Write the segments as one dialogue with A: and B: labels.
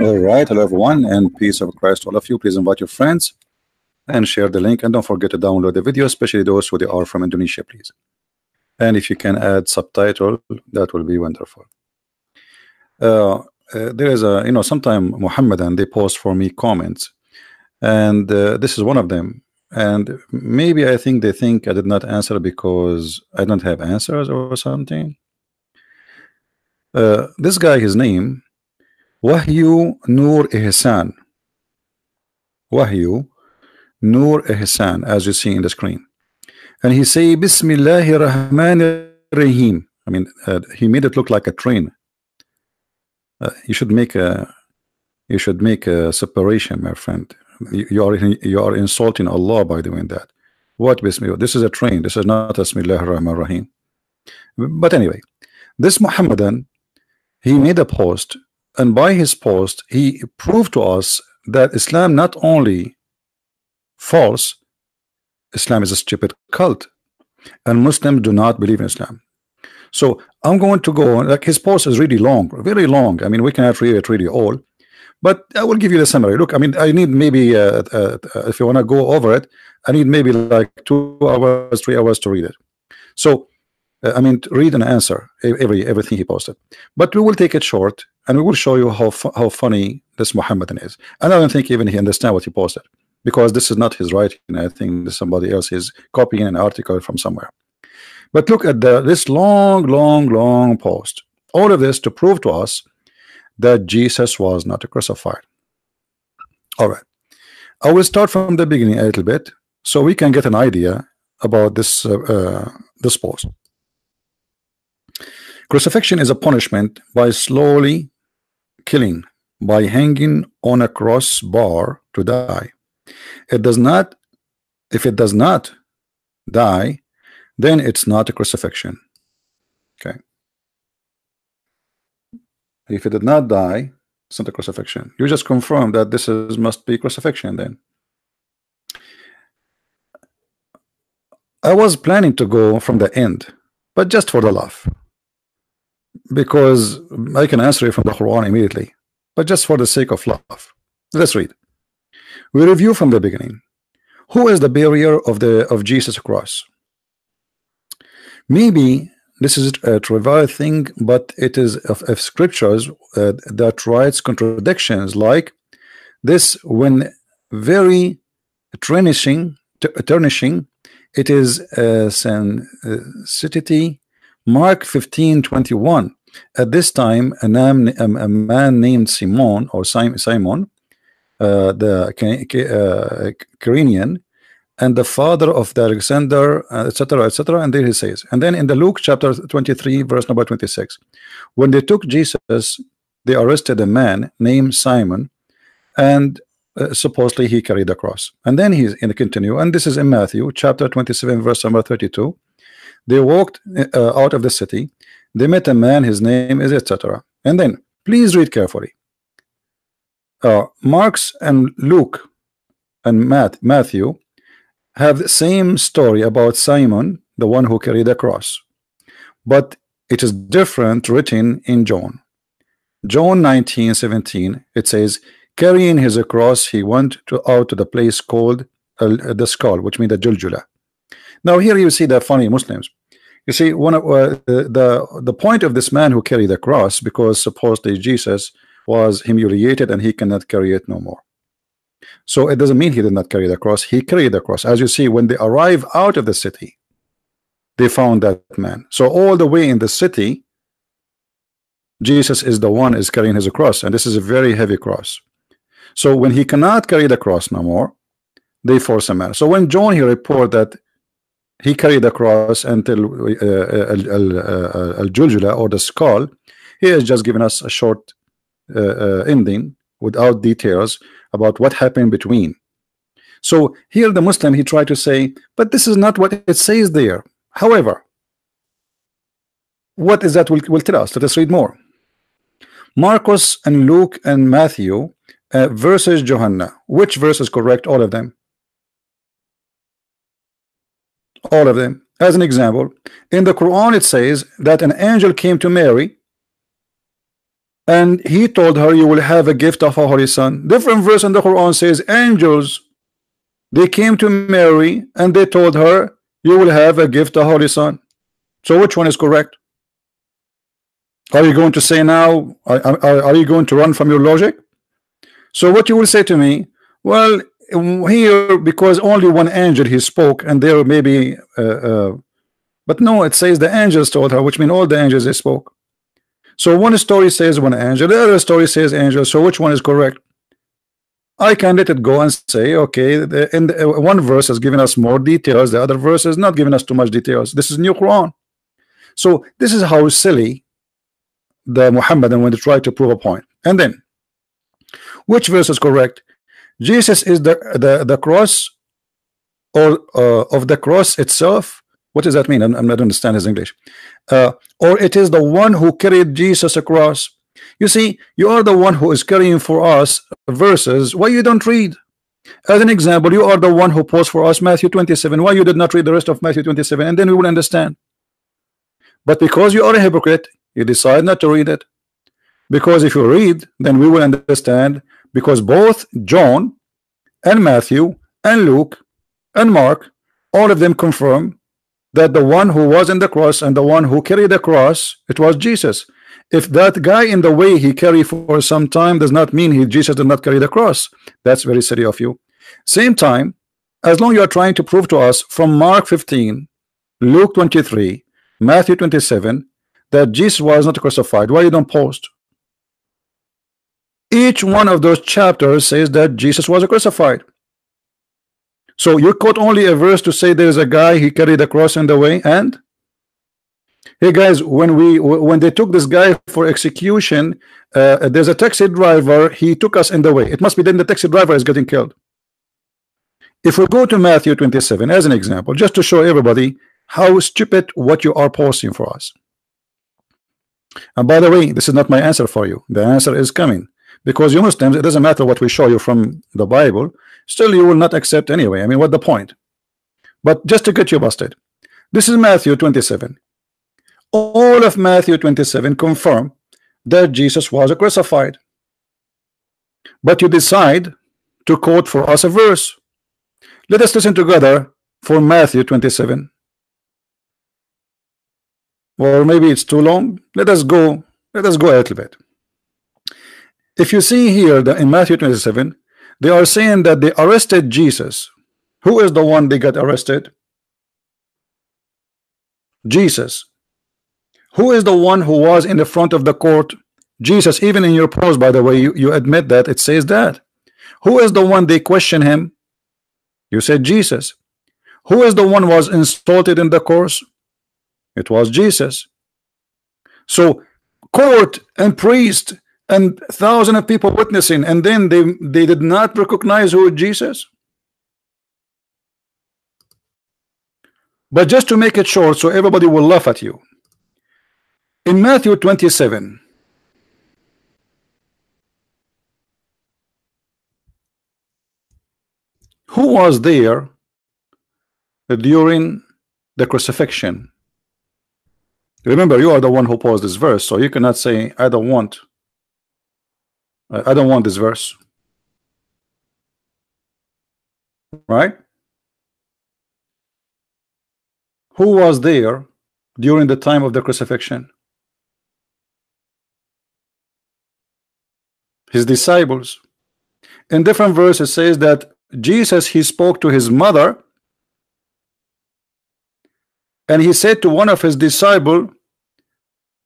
A: All right, hello everyone, and peace of Christ to all of you. Please invite your friends and share the link, and don't forget to download the video, especially those who are from Indonesia, please. And if you can add subtitle, that will be wonderful. There is a, sometime Muhammadan, they post for me comments, and this is one of them. And maybe I think they think I did not answer because I don't have answers or something. This guy, his name, Wahyu Nur Ihsan. Wahyu Nur Ihsan, as you see in the screen. And he say, Bismillahir Rahmanir Rahim. I mean, he made it look like a train. You should make a separation, my friend. You are insulting Allah by doing that. What Bismillah? This is a train. This is not Bismillahir Rahmanir Rahim. But anyway, this Muhammadan, he made a post, and by his post he proved to us that Islam not only false, Islam is a stupid cult, and Muslims do not believe in Islam. So I'm going to go, like, his post is really long, very long. I mean, we cannot read it really all, but I will give you the summary. Look, I mean, I need maybe if you want to go over it, I need maybe like 2 hours, 3 hours to read it. So I mean, read and answer everything he posted, but we will take it short, and we will show you how funny this Muhammadan is. And I don't think even he understands what he posted, because this is not his writing. I think this somebody else is copying an article from somewhere. But look at this long post. All of this to prove to us that Jesus was not crucified. All right, I will start from the beginning a little bit so we can get an idea about this this post. Crucifixion is a punishment by slowly killing, by hanging on a cross bar to die. If it does not die, then it's not a crucifixion. Okay. If it did not die, it's not a crucifixion. You just confirm that this must be crucifixion then. I was planning to go from the end, but just for the laugh, because I can answer it from the Quran immediately, but just for the sake of laugh. Let's read. We review from the beginning. Who is the bearer of Jesus' cross? Maybe this is a trivial thing, but it is of scriptures that writes contradictions like this when very tarnishing. It is sensitivity. Mark 15:21. At this time, a man named Simon, or Simon, the Cyrenian, and the father of the Alexander, etc., etc. And there he says, and then in the Luke chapter 23, verse number 26, when they took Jesus, they arrested a man named Simon, and supposedly he carried the cross. And then he's in the continue, and this is in Matthew chapter 27, verse number 32. They walked out of the city. They met a man, his name is etc. And then please read carefully. Mark's and Luke and Matthew have the same story about Simon, the one who carried the cross, but it is different written in John. John 19:17, it says, carrying his cross, he went out to the place called the skull, which means the Juljula. Now here you see the funny Muslims. You see, one of the point of this man who carried the cross, because supposedly Jesus was humiliated and he cannot carry it no more. So it doesn't mean he did not carry the cross. He carried the cross. As you see, when they arrive out of the city, they found that man. So all the way in the city, Jesus is the one is carrying his cross, and this is a very heavy cross. So when he cannot carry the cross no more, they force a man. So when John here report that he carried the cross until al-Juljula, or the skull, he has just given us a short ending without details about what happened between. So here the Muslim, he tried to say, but this is not what it says there. However, what is that will tell us? Let us read more. Marcus and Luke and Matthew versus Johanna. Which verse is correct? All of them. All of them. As an example, in the Quran it says that an angel came to Mary and he told her, you will have a gift of a Holy Son. Different verse in the Quran says angels, they came to Mary and they told her, you will have a gift of Holy Son. So which one is correct? Are you going to say now, are you going to run from your logic? So what you will say to me, well, here, because only one angel he spoke, and there may be but no, it says the angels told her, which means all the angels they spoke. So one story says one angel, the other story says angel. So which one is correct? I can let it go and say, okay, one verse has given us more details, the other verse is not giving us too much details. This is new Quran. So this is how silly the Muhammadan when they try to prove a point. And then which verse is correct? Jesus is the cross, or of the cross itself. What does that mean? I'm not understand his English. Or it is the one who carried Jesus across. You see, you are the one who is carrying for us verses. Why you don't read? As an example, you are the one who posed for us Matthew 27. Why you did not read the rest of Matthew 27? And then we will understand. But because you are a hypocrite, you decide not to read it. Because if you read, then we will understand. Because both John and Matthew and Luke and Mark, all of them confirm that the one who was in the cross and the one who carried the cross, it was Jesus. If that guy in the way he carried for some time does not mean Jesus did not carry the cross, that's very silly of you. Same time, as long you are trying to prove to us from Mark 15, Luke 23, Matthew 27 that Jesus was not crucified, why you don't post? Each one of those chapters says that Jesus was crucified. So you quote only a verse to say there is a guy he carried the cross in the way. And hey guys, when they took this guy for execution, there's a taxi driver, he took us in the way. It must be then the taxi driver is getting killed. If we go to Matthew 27 as an example, just to show everybody how stupid what you are posting for us. And by the way, this is not my answer for you. The answer is coming. Because you Muslims, it doesn't matter what we show you from the Bible, still you will not accept anyway. I mean, what the point? But just to get you busted, this is Matthew 27. All of Matthew 27 confirm that Jesus was crucified. But you decide to quote for us a verse. Let us listen together for Matthew 27. Or maybe it's too long. Let us go a little bit. If you see here that in Matthew 27, they are saying that they arrested Jesus. Who is the one they got arrested? Jesus. Who is the one who was in the front of the court? Jesus. Even in your post, by the way, you admit that it says that. Who is the one they question him? You said Jesus. Who is the one was insulted in the course? It was Jesus. So court and priest and thousands of people witnessing, and then they did not recognize who is Jesus. But just to make it short so everybody will laugh at you, in Matthew 27, who was there during the crucifixion? Remember, you are the one who posed this verse, so you cannot say I don't want this verse, right? Who was there during the time of the crucifixion? His disciples. In different verses says that Jesus, he spoke to his mother, and he said to one of his disciples,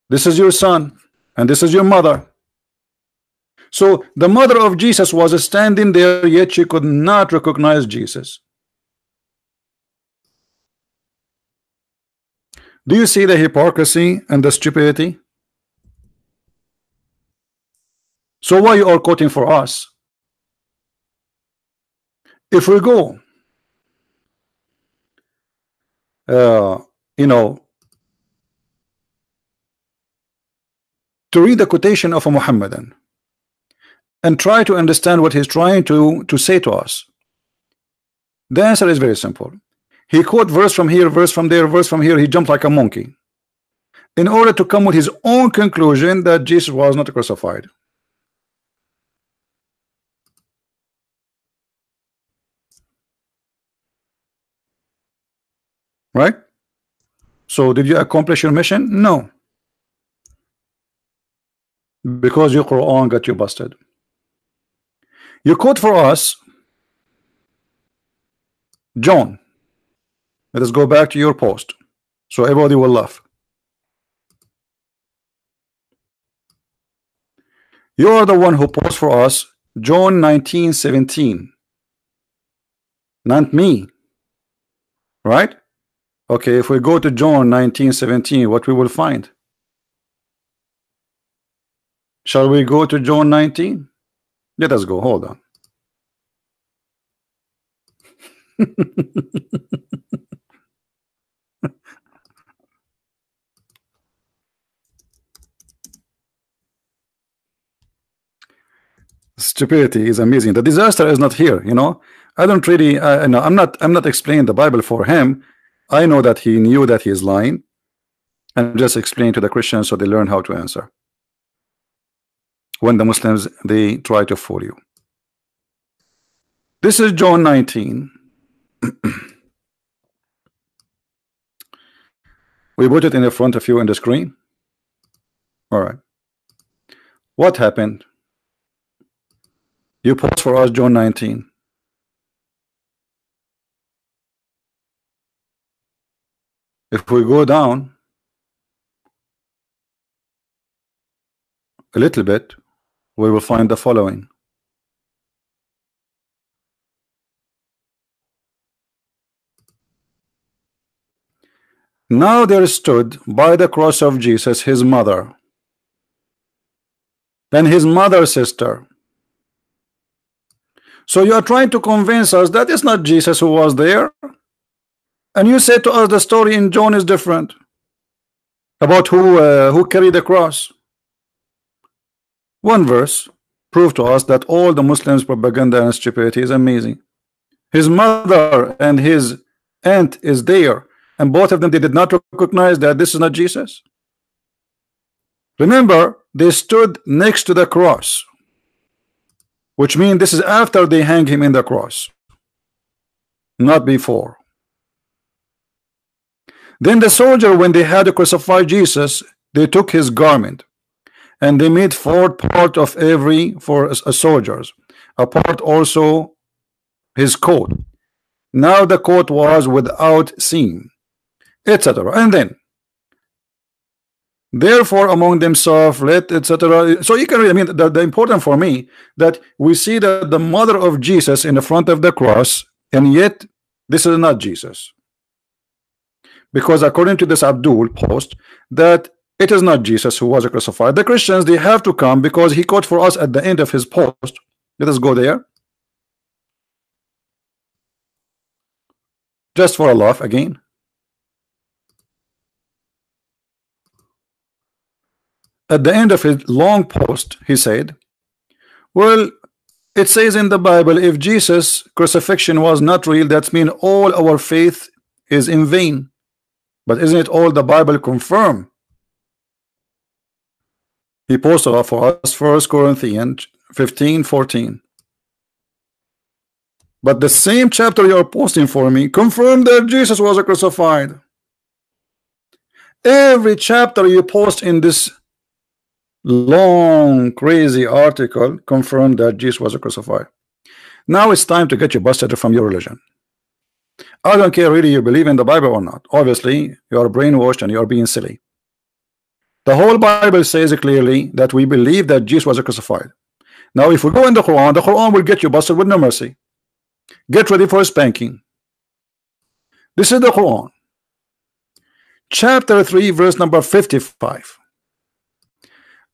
A: this is your son and this is your mother. So the mother of Jesus was standing there, yet she could not recognize Jesus. Do you see the hypocrisy and the stupidity? So why you are quoting for us? If we go you know, to read the quotation of a Muhammadan and try to understand what he's trying to say to us, the answer is very simple. He quote verse from here, verse from there, verse from here. He jumped like a monkey. in order to come with his own conclusion that Jesus was not crucified. Right? So did you accomplish your mission? No. Because your Quran got you busted. You quote for us John. Let us go back to your post so everybody will laugh. You are the one who posted for us John 19:17, not me, right? Okay, if we go to John 19:17, what we will find? Shall we go to John 19? Let us go. Hold on. Stupidity is amazing. The disaster is not here, you know. I don't really no, I'm not explaining the Bible for him. I know that he knew that he is lying, and just explain to the Christians so they learn how to answer when the Muslims they try to fool you. This is John 19. We put it in the front of you in the screen. All right. What happened? You post for us John 19. If we go down a little bit, we will find the following. Now there stood by the cross of Jesus his mother, and his mother's sister. So you are trying to convince us that it's not Jesus who was there, and you say to us the story in John is different about who carried the cross. One verse proved to us that all the Muslims' propaganda and stupidity is amazing. His mother and his aunt is there, and both of them they did not recognize that this is not Jesus. Remember, they stood next to the cross, which means this is after they hang him in the cross, not before. Then the soldier, when they had to crucify Jesus, they took his garment and they made 4 part of every for soldiers, a part also his coat. Now the coat was without seam, etc. And then therefore among themselves let etc. So you can read, I mean the important for me that we see that the mother of Jesus in the front of the cross, and yet this is not Jesus, because according to this Abdul post that it is not Jesus who was crucified. The Christians they have to come because he quote for us at the end of his post. Let us go there just for a laugh again. At the end of his long post, he said, well, it says in the Bible, if Jesus' crucifixion was not real, that means all our faith is in vain. But isn't it all the Bible confirm? He posted off for us 1 Corinthians 15:14. But the same chapter you are posting for me confirm that Jesus was crucified. Every chapter you post in this long crazy article confirmed that Jesus was crucified. Now it's time to get you busted from your religion. I don't care really you believe in the Bible or not. Obviously you are brainwashed and you are being silly. The whole Bible says clearly that we believe that Jesus was crucified. Now if we go in the Quran will get you busted with no mercy. Get ready for a spanking. This is the Quran, chapter 3 verse number 55.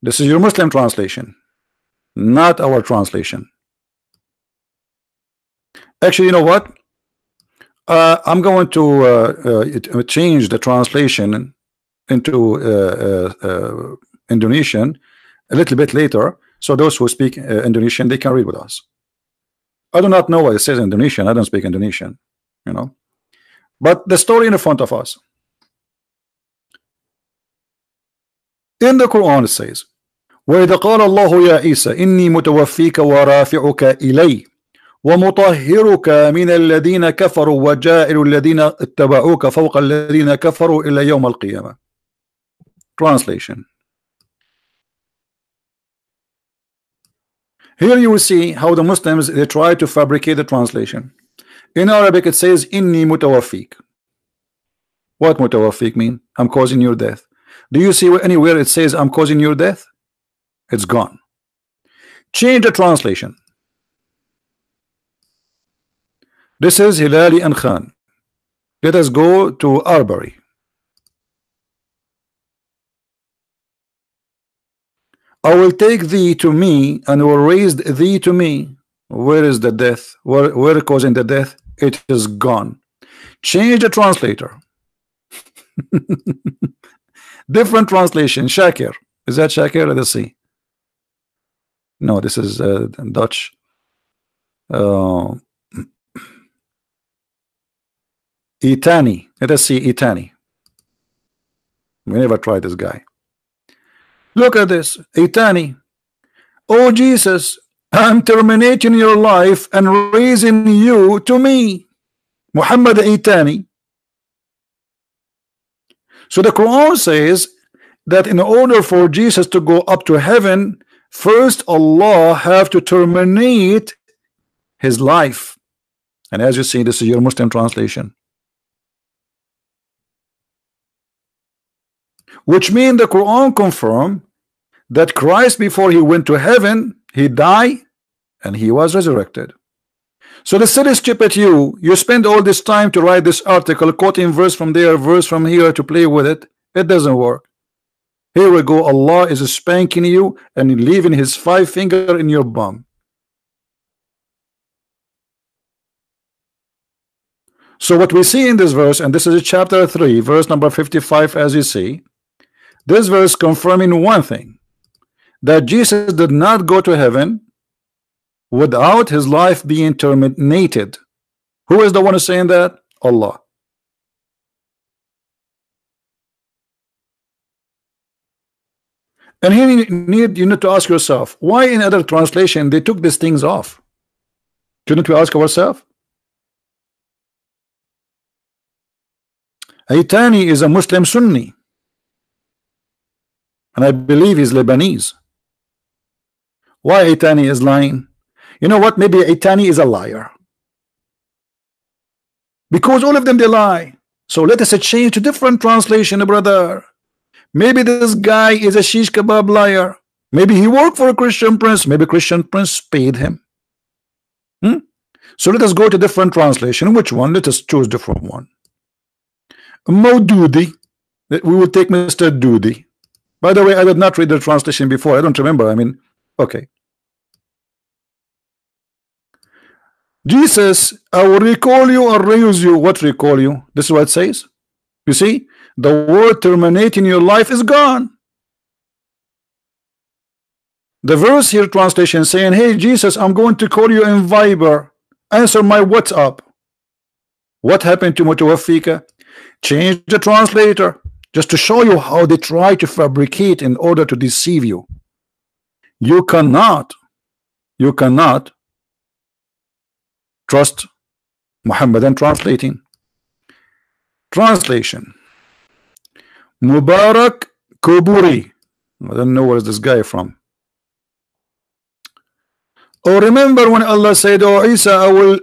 A: This is your Muslim translation, not our translation. Actually, you know what? I'm going to change the translation into Indonesian a little bit later, so those who speak Indonesian they can read with us. I do not know what it says in Indonesian. I don't speak Indonesian, you know. But the story in front of us. In the Quran it says, وَإِذَا قَالَ اللَّهُ يَا عِيسَى إِنِّي مُتَوَفِّيكَ وَرَافِعُكَ إِلَيَّ وَمُطَهِّرُكَ مِنَ الَّذِينَ كَفَرُوا وَجَاعِلُ الَّذِينَ اتَّبَعُوكَ فَوْقَ الَّذِينَ كَفَرُوا إِلَى يَوْمِ الْقِيَامَةِ. Translation. Here you will see how the Muslims, they try to fabricate the translation. In Arabic it says inni mutawaffik. What mutawaffik mean? I'm causing your death. Do you see anywhere it says I'm causing your death? It's gone. Change the translation. This is Hilali and Khan. Let us go to Arbery. I will take thee to me and will raise thee to me. Where is the death? Where causing the death? It is gone. Change the translator. Different translation. Shakir. Is that Shakir? Let us see. No, this is Dutch. Itani. Let us see Itani. We never tried this guy. Look at this. Itani. Oh Jesus, I'm terminating your life and raising you to me. Muhammad Itani. So the Quran says that in order for Jesus to go up to heaven, first Allah have to terminate his life. And as you see, this is your Muslim translation. Which means the Quran confirm that Christ, before he went to heaven, he died and he was resurrected. So the silly stupid you spend all this time to write this article, quoting verse from there, verse from here to play with it. It doesn't work. Here we go. Allah is spanking you and leaving his 5 finger in your bum. So what we see in this verse, and this is chapter 3, verse number 55, as you see, this verse confirming one thing, that Jesus did not go to heaven without his life being terminated. Who is the one who's saying that? Allah. And here you need to ask yourself, why in other translation they took these things off? Shouldn't we ask ourselves? Aitani is a Muslim Sunni, and I believe he's Lebanese. Why Aitani is lying? You know what? Maybe Aitani is a liar, because all of them they lie. So let us change to different translation, brother. Maybe this guy is a shish kebab liar. Maybe he worked for a Christian prince. Maybe Christian prince paid him. So let us go to different translation. Which one? Let us choose different one. Maududi. We will take Mr. Dudi. By the way, I did not read the translation before. I don't remember. I mean, okay. Jesus, I will recall you or raise you. What recall you? This is what it says. You see, the word terminating your life is gone. The verse here translation saying, hey Jesus, I'm going to call you in Viber. Answer my WhatsApp. What happened to Mutawaffika? Change the translator just to show you how they try to fabricate in order to deceive you. You cannot trust Muhammadan translating. Translation. Mubarak Kuburi. I don't know where is this guy from. Oh, remember when Allah said, oh Isa, I will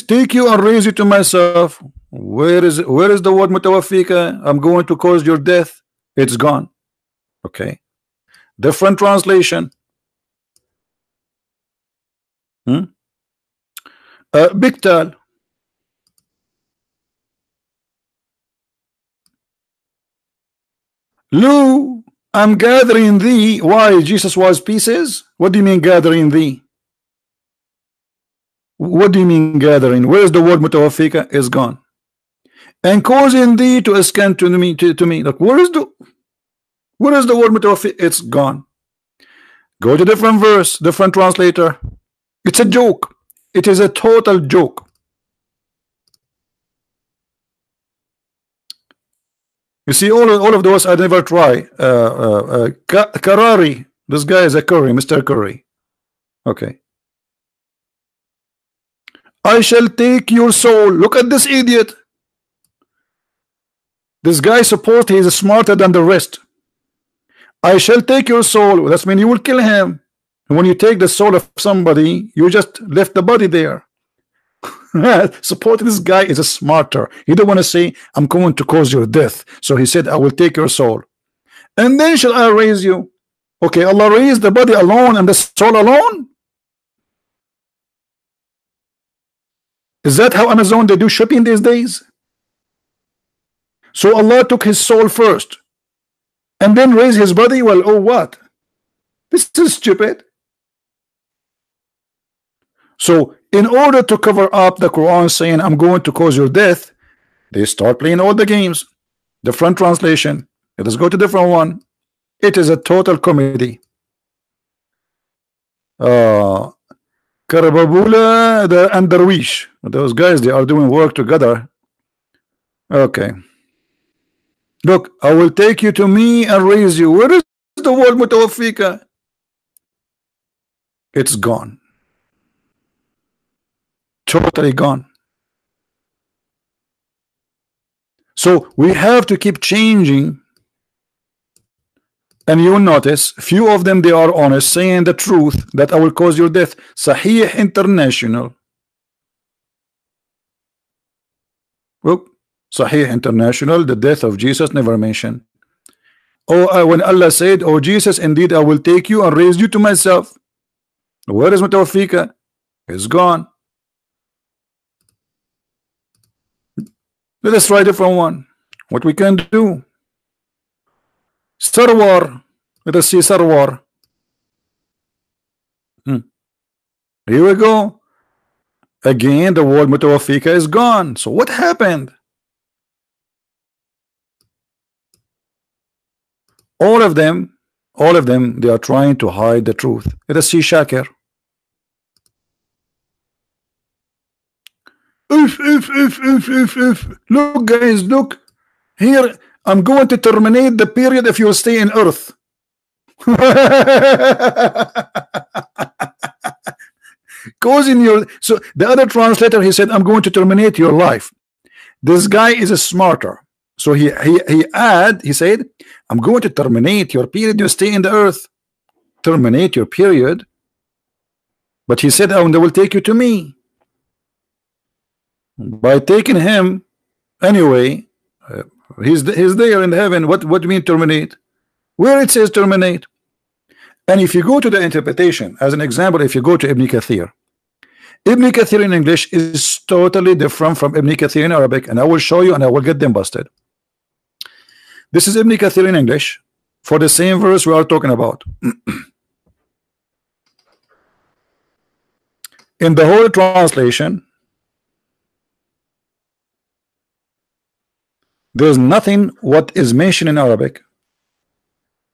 A: take you and raise you to myself. Where is the word mutawaffika? I'm going to cause your death. It's gone. Okay. Different translation. Biktal. Lu, I'm gathering thee. Why? Jesus was pieces? What do you mean gathering thee? What do you mean gathering? Where's the word mutawaffika? Is gone. And causing thee to ascend to me. Like, where is the word mutawaffika? It's gone. Go to different verse, different translator. It's a joke. It is a total joke. You see, all of those I never try. Karari, this guy is a Curry, Mr. Curry. Okay. I shall take your soul. Look at this idiot. This guy supposed he is smarter than the rest. I shall take your soul. That means you will kill him. When you take the soul of somebody, you just left the body there. Support this guy is a smarter. He don't want to say, I'm going to cause your death. So he said, I will take your soul. And then shall I raise you? Okay, Allah raised the body alone and the soul alone? Is that how Amazon they do shipping these days? So Allah took his soul first and then raised his body? Well, oh what? This is stupid. So in order to cover up the Quran saying I'm going to cause your death, they start playing all the games. Different translation. Let us go to different one. It is a total comedy. Karababula and Darwish, those guys, they are doing work together. Okay. Look, I will take you to me and raise you. Where is the word mutawaffika? It's gone. Totally gone. So we have to keep changing, and you will notice few of them they are honest, saying the truth that I will cause your death. Sahih International. Look, Sahih International, the death of Jesus never mentioned. Oh, when Allah said, oh Jesus, indeed I will take you and raise you to myself. Where is mutawaffika? It's gone. Let us try a different one. What we can do? Sarwar. Let us see Sarwar. Here we go. Again, the word mutawaffika is gone. So what happened? All of them, they are trying to hide the truth. Let us see Shakir. Look, guys, look. Here, I'm going to terminate the period if you stay in earth. Causing your, so the other translator, he said, I'm going to terminate your life. This guy is a smarter. So he said, I'm going to terminate your period, you stay in the earth. Terminate your period. But he said, oh, they will take you to me. By taking him anyway, he's there in heaven. What do you mean terminate? Where it says terminate? And if you go to the interpretation, as an example, if you go to Ibn Kathir in English is totally different from Ibn Kathir in Arabic, and I will show you and I will get them busted. This is Ibn Kathir in English for the same verse we are talking about. In the whole translation, there's nothing what is mentioned in Arabic.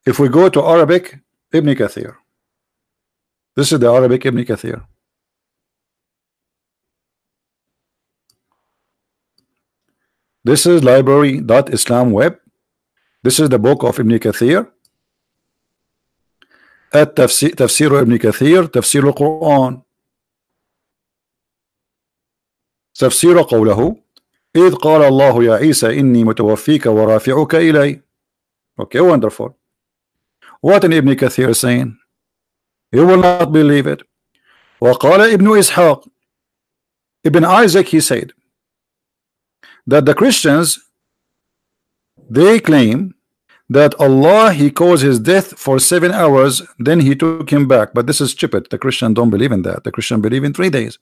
A: If we go to Arabic, Ibn Kathir. This is the Arabic Ibn Kathir. This is library.islam web. This is the book of Ibn Kathir. At Tafsir Ibn Kathir, Tafsir al-Quran. تفسير قوله إذ قال الله يا عيسى إني متوفيك ورافعك إلي. Okay, wonderful. What in Ibn Kathir is saying? You will not believe it. وقال ابن إسحاق, Ibn Isaac, he said that the Christians, they claim that Allah, he caused his death for 7 hours, then he took him back. But this is stupid. The Christians don't believe in that. The Christians believe in 3 days.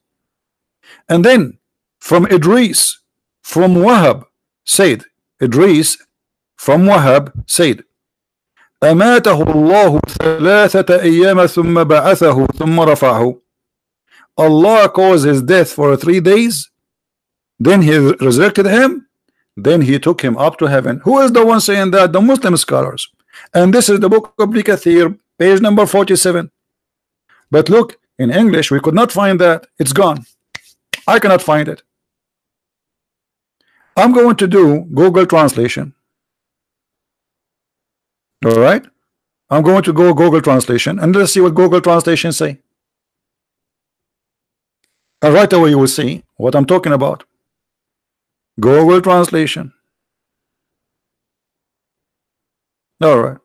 A: And then from Idris, from Wahab, said, Idris from Wahab said, أماته الله 3 أيام ثم بعثه ثم رفعه. Allah caused his death for 3 days, then he resurrected him, then he took him up to heaven. Who is the one saying that? The Muslim scholars. And this is the book of Ibn Kathir, page number 47. But look, in English we could not find that. It's gone. I cannot find it. I'm going to do Google translation. All right, I'm going to go Google Translation and let's see what Google Translation say. And right away you will see what I'm talking about. Google Translation. All right.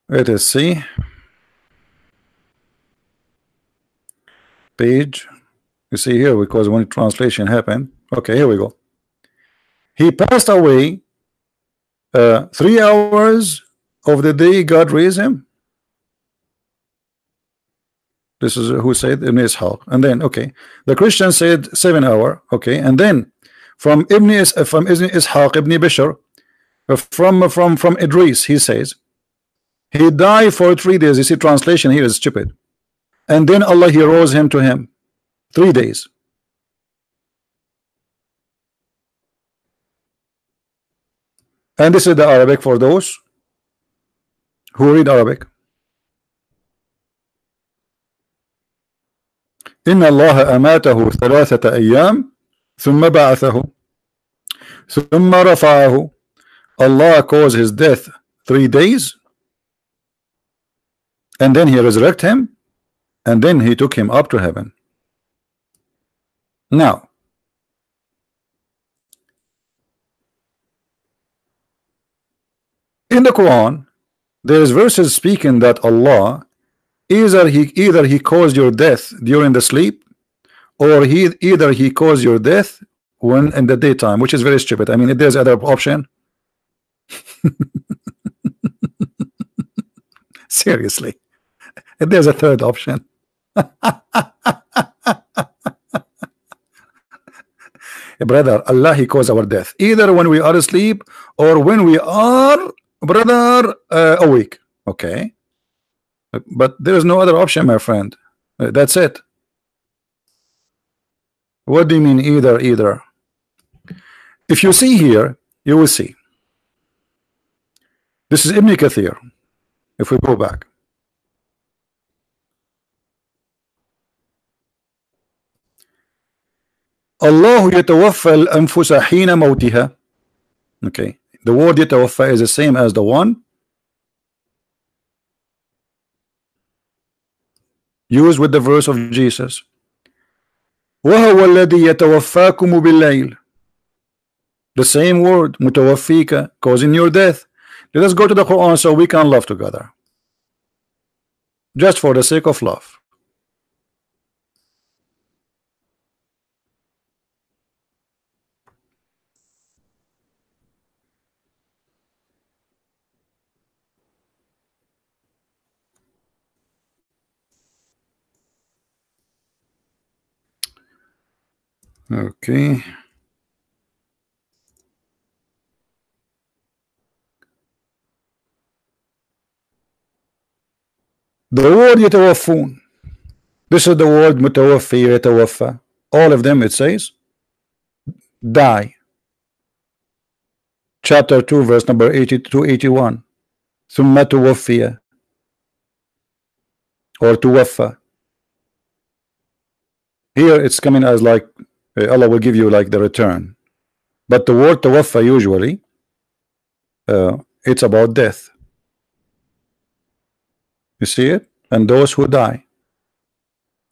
A: Let us see. Page. You see here, because when translation happened. Okay, here we go. He passed away 3 hours of the day God raised him. This is who said Ibn Ishaq. And then, okay, the Christian said 7 hours. Okay, and then from Ibn Ishaq, Ibn Bishr, from Idris, he says he died for 3 days. You see, translation here is stupid. And then Allah, he rose him to him 3 days. And this is the Arabic for those who read Arabic. إن الله أماته 3 أيام ثم بعثه ثم رفعه. Allah caused his death 3 days and then he resurrected him and then he took him up to heaven. Now in the Quran there is verses speaking that Allah either he caused your death during the sleep, or either he caused your death when in the daytime, which is very stupid. I mean, if there's other option. Seriously, if there's a third option. Brother, Allah, he caused our death either when we are asleep or when we are, brother, awake. Okay, but there is no other option, my friend. That's it. What do you mean either? If you see here, you will see. This is Ibn Kathir. If we go back, Allah يتوفى الأنفس حين موتها. Okay, the word يتوفى is the same as the one used with the verse of Jesus. وهو الذي يتوفاكم بالليل. The same word متوفيك, causing your death. Let us go to the Quran so we can love together, just for the sake of love. Okay. The word يتوفون, this is the word متوفي يتوفى. All of them it says die. Chapter 2 verse number 80 to 81. ثم توفي or توفى. Here it's coming as like Allah will give you like the return, but the word توفى usually it's about death. You see it? And those who die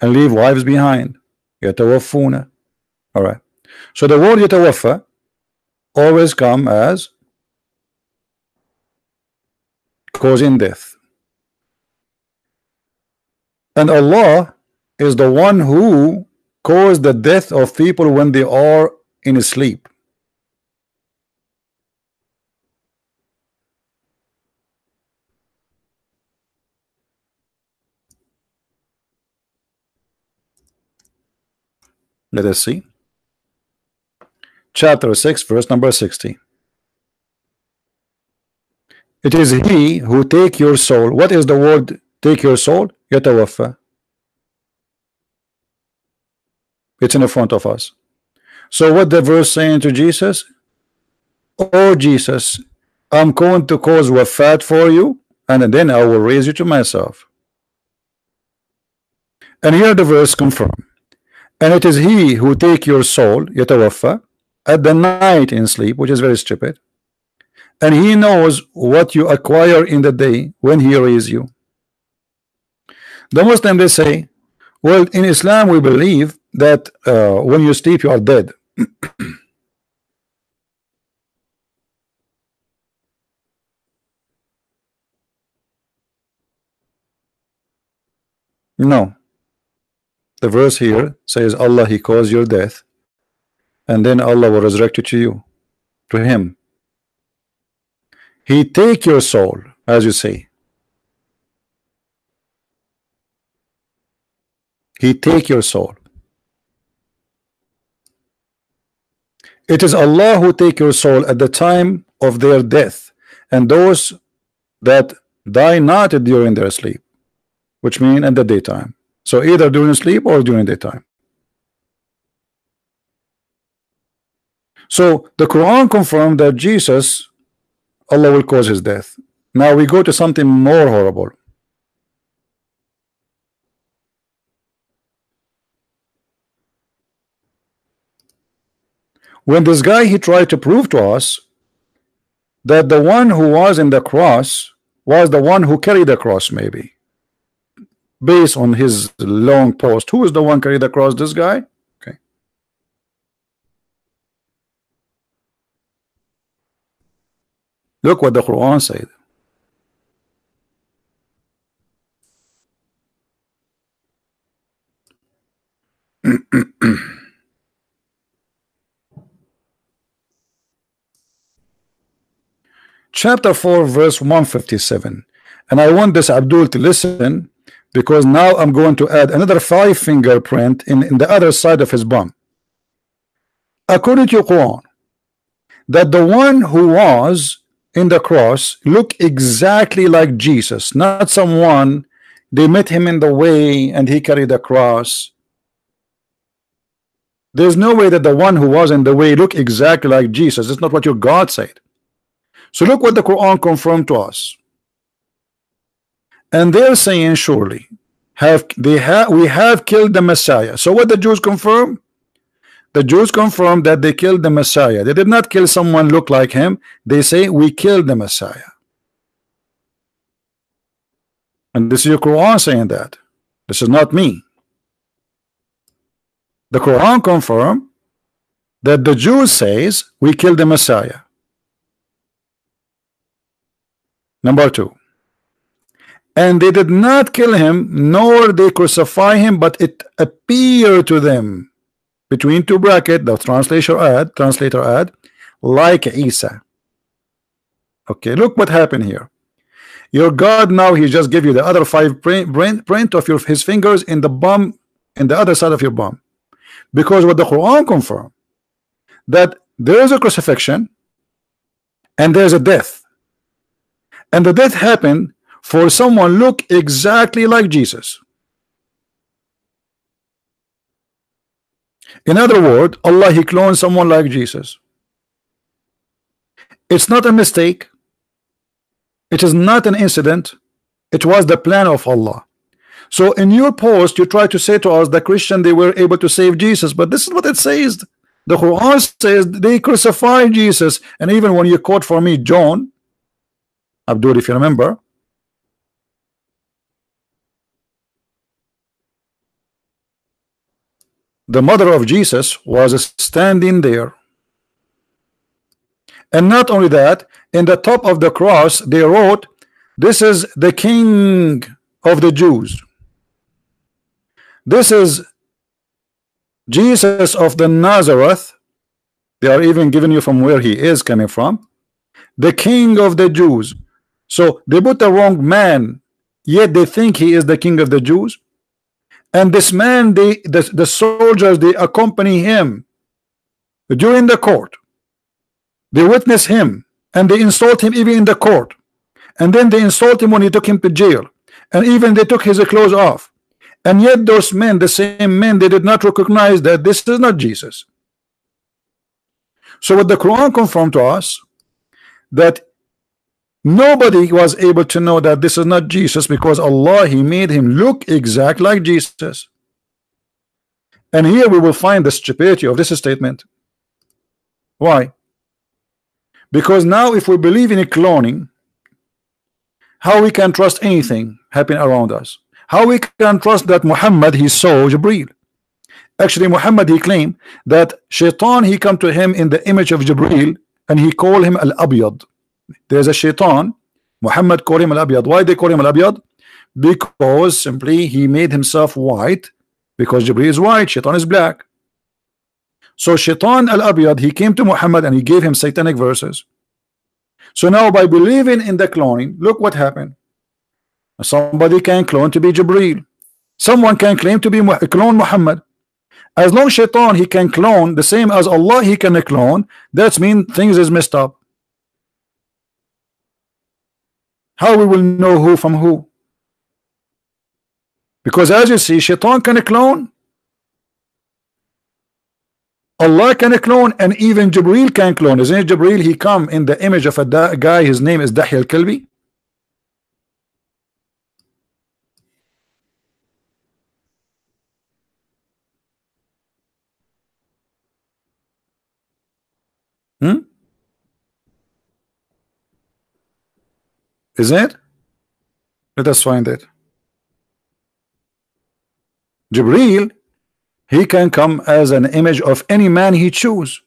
A: and leave wives behind, يتوفون. All right, so the word يتوفى always come as causing death, and Allah is the one who caused the death of people when they are in sleep. Let us see. Chapter 6 verse number 60. It is he who take your soul. What is the word take your soul? يتوفى. It's in the front of us. So what the verse saying to Jesus? Oh Jesus, I'm going to cause wafat for you and then I will raise you to myself. And here the verse confirm. And it is he who take your soul, يتوفى, at the night in sleep, which is very stupid. And he knows what you acquire in the day when he raise you. The Muslim, they say, well, in Islam we believe that when you sleep you are dead. No. The verse here says Allah, he caused your death, and then Allah will resurrect you to him. He take your soul, as you say. He take your soul. It is Allah who take your soul at the time of their death, and those that die not during their sleep, which mean in the daytime. So either during sleep or during daytime. So the Quran confirmed that Jesus, Allah will cause his death. Now we go to something more horrible. When this guy, he tried to prove to us that the one who was in the cross was the one who carried the cross, maybe based on his long post. Who is the one carried the cross? This guy? Okay. Look what the Quran said. Chapter 4 verse 157, and I want this Abdul to listen, because now I'm going to add another 5 fingerprint in the other side of his bum. According to Quran, that the one who was in the cross looked exactly like Jesus, not someone they met him in the way and he carried the cross. There's no way that the one who was in the way looked exactly like Jesus. It's not what your God said. So look what the Quran confirmed to us. And they're saying, surely we have killed the Messiah. So what the Jews confirm? The Jews confirm that they killed the Messiah. They did not kill someone look like him. They say we killed the Messiah. And this is your Quran saying that. This is not me. The Quran confirm that the Jews says we killed the Messiah. Number 2. And they did not kill him, nor they crucify him, but it appeared to them, between 2 brackets, the translator add, like Isa. Okay, look what happened here. Your God now, he just give you the other 5 print of his fingers in the bum, in the other side of your bum. Because what the Quran confirmed, that there is a crucifixion and there's a death. And the death happened for someone look exactly like Jesus. In other words, Allah, he cloned someone like Jesus. It's not a mistake. It is not an incident. It was the plan of Allah. So in your post, you try to say to us, the Christian, they were able to save Jesus, but this is what it says. The Quran says they crucified Jesus. And even when you quote for me John, Abdul, if you remember, the mother of Jesus was standing there. And not only that, in the top of the cross they wrote, this is the King of the Jews. This is Jesus of the Nazareth. They are even giving you from where he is coming from. The King of the Jews. So they put the wrong man, yet they think he is the King of the Jews. And this man, the soldiers, they accompany him during the court. They witness him and they insult him even in the court. And then they insult him when he took him to jail. And even they took his clothes off. And yet those men, the same men, they did not recognize that this is not Jesus. So what the Quran confirmed to us, that Nobody was able to know that this is not Jesus, because Allah, He made him look exact like Jesus. And here we will find the stupidity of this statement. Why? Because now if we believe in a cloning, how we can trust anything happening around us? How we can trust that Muhammad, he saw Jibreel? Actually, Muhammad, he claimed that Shaitan, he come to him in the image of Jibreel, and he called him Al-Abyad. There's a Shaitan, Muhammad called him Al-Abyad. Why they call him Al-Abyad? Because simply he made himself white, because Jibreel is white, Shaitan is black. So Shaitan Al-Abyad, he came to Muhammad and he gave him satanic verses. So now by believing in the cloning, look what happened. Somebody can clone to be Jibreel. Someone can claim to be clone Muhammad. As long as Shaitan, he can clone the same as Allah, he can clone. That means things is messed up. How we will know who from who? Because as you see, Shaitan can clone, Allah can clone, and even Jibreel can clone. Isn't it Jibreel? He come in the image of a guy, his name is Dahya al-Kalbi. Is it? Let us find it. Jibreel, he can come as an image of any man he choose.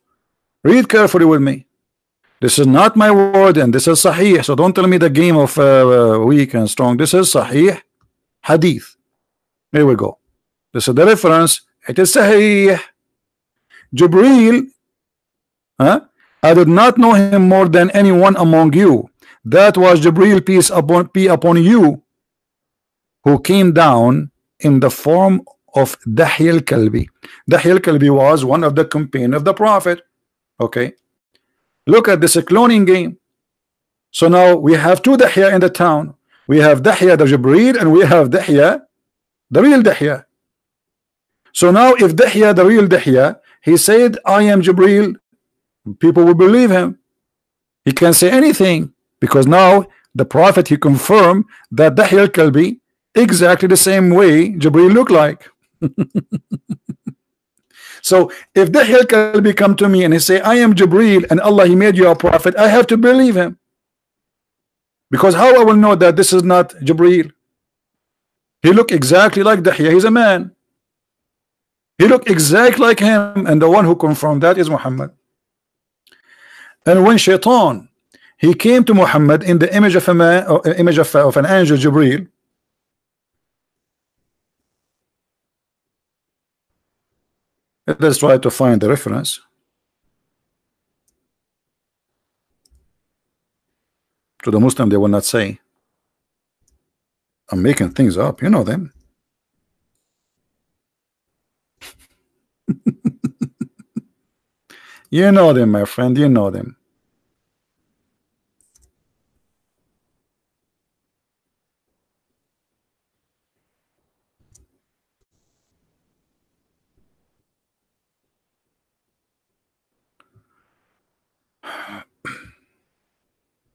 A: Read carefully with me. This is not my word, and this is Sahih. So don't tell me the game of weak and strong. This is Sahih Hadith. Here we go. This is the reference. It is Sahih. Jibreel, I did not know him more than anyone among you. That was Jibreel, peace be upon you, who came down in the form of Dahya al-Kalbi. Dahya al-Kalbi was one of the companions of the Prophet. Okay, look at this cloning game. So now we have two Dahya in the town. We have Dahya the Jibreel, and we have Dahya the real Dahya. So now if Dahya the real Dahya, he said I am Jibreel, people will believe him. He can say anything, because now the Prophet, he confirmed that Dahya al-Kalbi exactly the same way Jibreel looked like. So if Dahya al-Kalbi come to me and he say I am Jibreel and Allah, he made you a prophet, I have to believe him, because how I will know that this is not Jibreel? He look exactly like Dahya. He's a man. He look exactly like him, and the one who confirmed that is Muhammad. And when Shaitan, he came to Muhammad in the image of a man, image of an angel, Jibreel. Let's try to find the reference. To the Muslim, they will not say I'm making things up. You know them. You know them, my friend. You know them.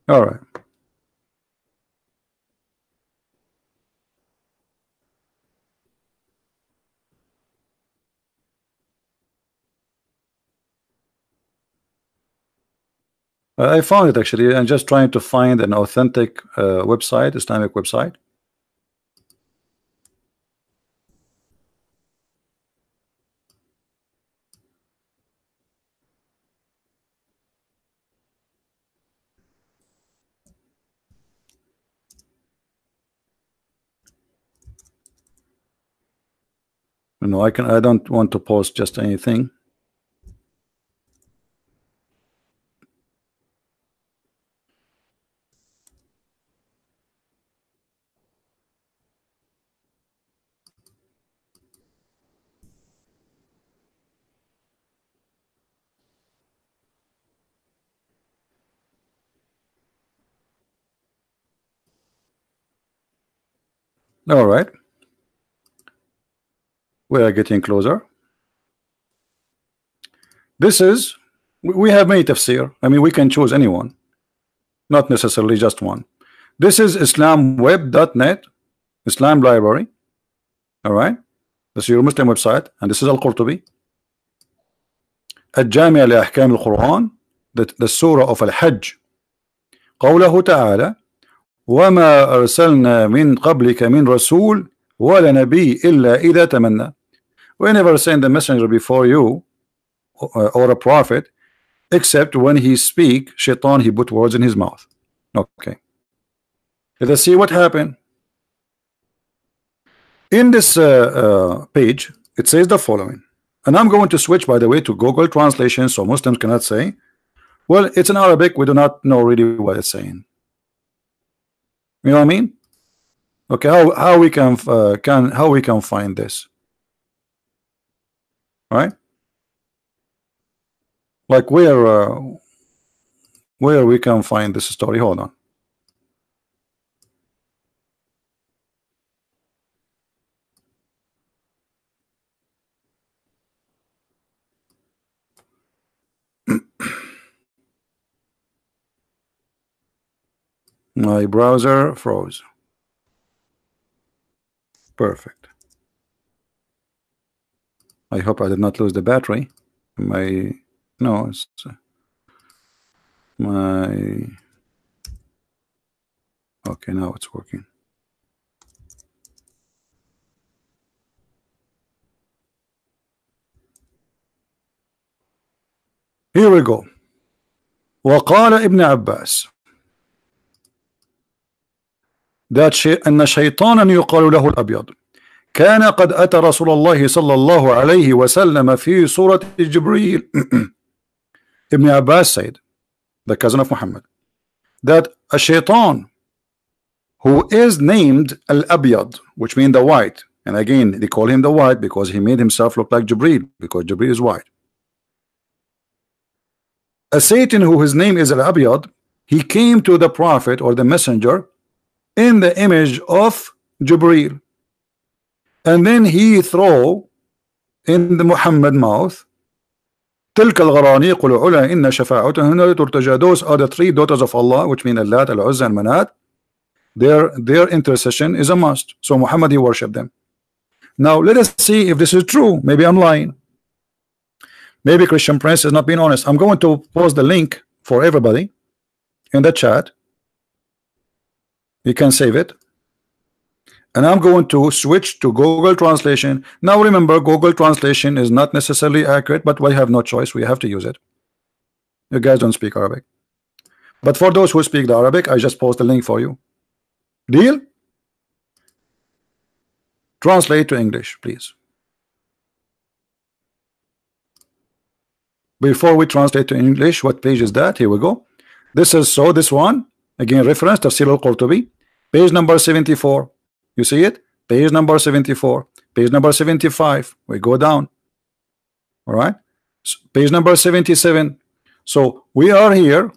A: All right. I found it actually. I'm just trying to find an authentic website, Islamic website. No, I don't want to post just anything. All right. We are getting closer. This is, we have many tafsir. I mean, we can choose anyone. not necessarily just one. This is islamweb.net, Islam library. All right, this is your Muslim website, and this is Al-Qurtubi. الجامع لأحكام القرآن, the surah of Al-Hajj. قوله تعالى وما أرسلنا من قبلك من رسول ولا نبي إلا إذا تمنى. We never send a messenger before you or a prophet except when he speak, shaitan, he put words in his mouth. Okay, let us see what happened. In this page it says the following, and I'm going to switch, by the way, to Google translation so Muslims cannot say, well, it's in Arabic, we do not know really what it's saying. You know what I mean? Okay, how we can find this? All right, like where we can find this story. Hold on. My browser froze. Perfect. I hope I did not lose the battery. No, it's my. Okay, now it's working. Here we go. وقال ابن عباس أن شيطانا يقال له الأبيض كان قد أتى رسول الله صلى الله عليه وسلم في صورة جبريل. Ibn Abbas said, the cousin of Muhammad, that a shaitan who is named Al-Abyad, which means the white, and again they call him the white because he made himself look like Jibreel, because Jibreel is white. A Satan who his name is Al-Abyad, he came to the prophet or the messenger in the image of Jibreel, and then he throw in the Muhammad mouth تلك الغرانيق العلا إن شفاعتهن ترتجى. Those are the three daughters of Allah, which mean Allat, Al-Uzza, and Manat. Their intercession is a must. So Muhammad, he worshiped them. Now let us see if this is true. Maybe I'm lying. Maybe Christian Prince is not being honest. I'm going to post the link for everybody in the chat. You can save it. And I'm going to switch to Google translation. Now remember, Google translation is not necessarily accurate, but we have no choice. We have to use it. You guys don't speak Arabic, but for those who speak the Arabic, I just post the link for you. Deal? Translate to English, please. Before we translate to English, what page is that? Here we go. This is this one again, reference Tafsir al-Qurtubi, page number 74. You see it? Page number 74, page number 75. We go down. All right, page number 77. So we are here.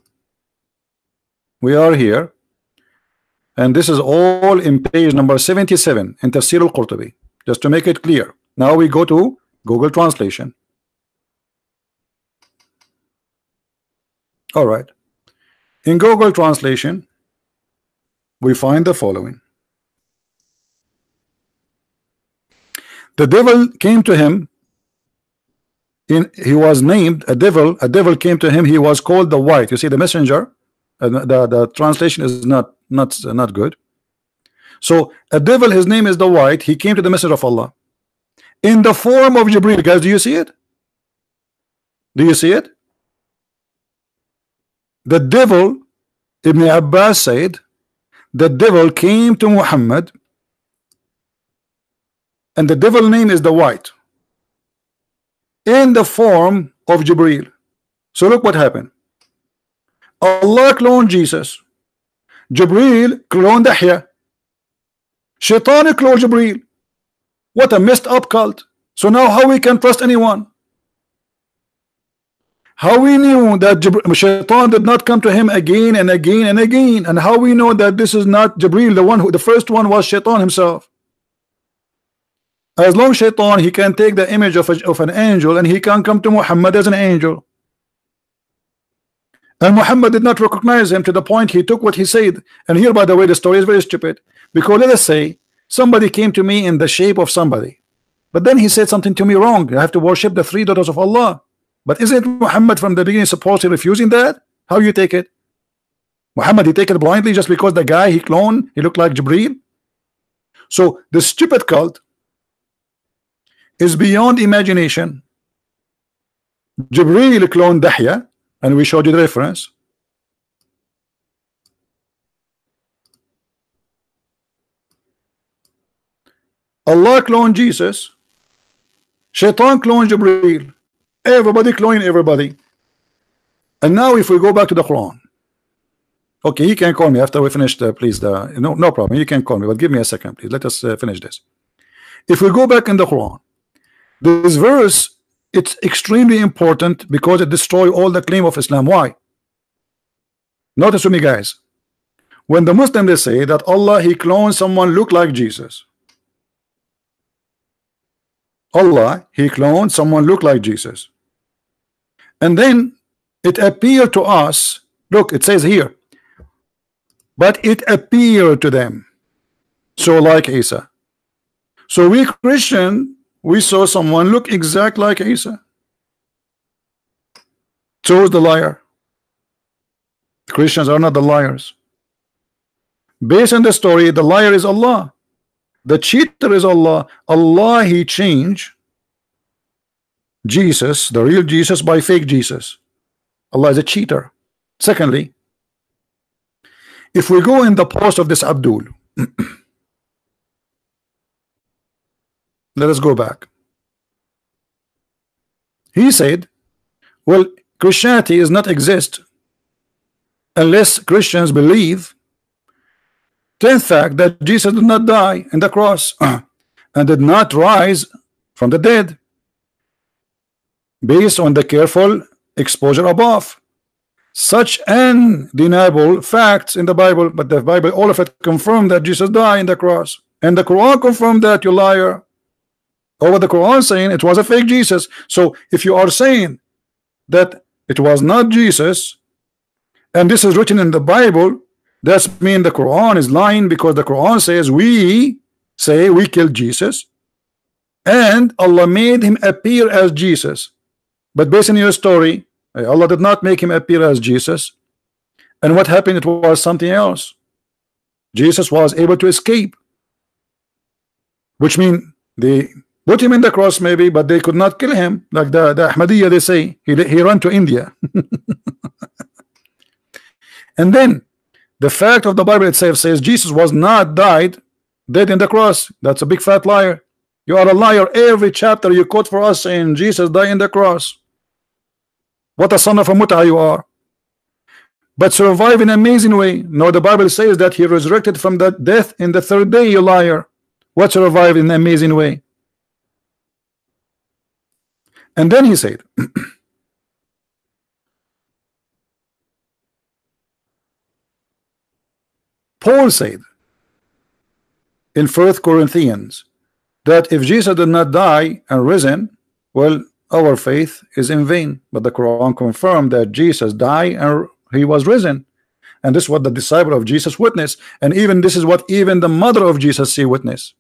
A: And this is all in page number 77 in Tafsir al-Qurtubi, just to make it clear. Now we go to Google translation. All right, in Google translation we find the following. The devil came to him. He was named a devil. A devil came to him. He was called the white. You see the messenger. The translation is not good. So a devil, his name is the white. He came to the messenger of Allah in the form of Jibreel. Guys, do you see it? Do you see it? The devil, Ibn Abbas said, the devil came to Muhammad, and the devil name is the white, in the form of Jibreel. So look what happened. Allah cloned Jesus, Jibreel cloned Yahya, Shaitan cloned Jibreel. What a messed up cult. So now how we can trust anyone? How we knew that Shaitan did not come to him again and again and again, and how we know that this is not Jibreel, the first one was Shaitan himself? As long as Shaitan, he can take the image of an angel, and he can come to Muhammad as an angel. And Muhammad did not recognize him to the point he took what he said. And here, by the way, the story is very stupid, because let us say somebody came to me in the shape of somebody, but then he said something to me wrong. I have to worship the three daughters of Allah. But isn't Muhammad from the beginning supposedly refusing that? How you take it? Muhammad, he take it blindly just because the guy he cloned, he looked like Jibreel? So the stupid cult is beyond imagination. Jibreel cloned Dahya, and we showed you the reference. Allah cloned Jesus. Shaitan cloned Jibreel. Everybody cloning everybody. And now if we go back to the Quran. Okay, you can call me after we finish please, no problem, you can call me, but give me a second, please. Let us finish this. If we go back in the Quran, this verse, it's extremely important because it destroys all the claim of Islam. Why? Notice with me, guys. When the Muslims, they say that Allah, he cloned someone look like Jesus. Allah, he cloned someone look like Jesus. And then it appeared to us, look, it says here, but it appeared to them so like Isa. So we Christian, we saw someone look exact like Isa. So is the liar. Christians are not the liars. Based on the story, the liar is Allah, the cheater is Allah. Allah, he changed Jesus, the real Jesus, by fake Jesus. Allah is a cheater. Secondly, if we go in the post of this Abdul, let us go back. He said, well, Christianity is not exist unless Christians believe 10th fact that Jesus did not die in the cross and did not rise from the dead, based on the careful exposure above. Such undeniable facts in the Bible, but the Bible, all of it confirmed that Jesus died in the cross, and the Quran confirmed that, you liar. Over the Quran saying it was a fake Jesus. So if you are saying that it was not Jesus, and this is written in the Bible, that means the Quran is lying, because the Quran says we say we killed Jesus and Allah made him appear as Jesus. But based on your story, Allah did not make him appear as Jesus. And what happened? It was something else. Jesus was able to escape, which means they put him in the cross maybe, but they could not kill him, like the Ahmadiyya, they say he ran to India. And then the fact of the Bible itself says Jesus was not dead in the cross. That's a big fat liar. You are a liar. Every chapter you quote for us saying Jesus died in the cross. What a son of a mut'ah you are. But survive in an amazing way. No, the Bible says that he resurrected from the death in the third day, you liar. What survived in an amazing way? And then he said, Paul said in 1 Corinthians that if Jesus did not die and risen, well, our faith is in vain. But the Quran confirmed that Jesus died and he was risen, and this is what the disciple of Jesus witnessed, and even this is what even the mother of Jesus see witness,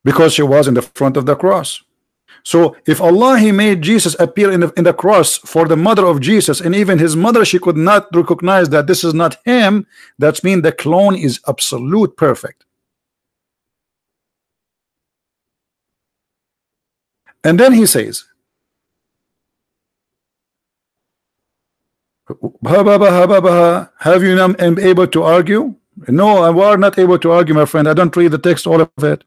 A: because she was in the front of the cross. So if Allah, he made Jesus appear in the cross for the mother of Jesus, and even his mother, she could not recognize that this is not him, that means the clone is absolute perfect. And then he says, have you not been able to argue? No, I was not able to argue, my friend. I don't read the text, all of it.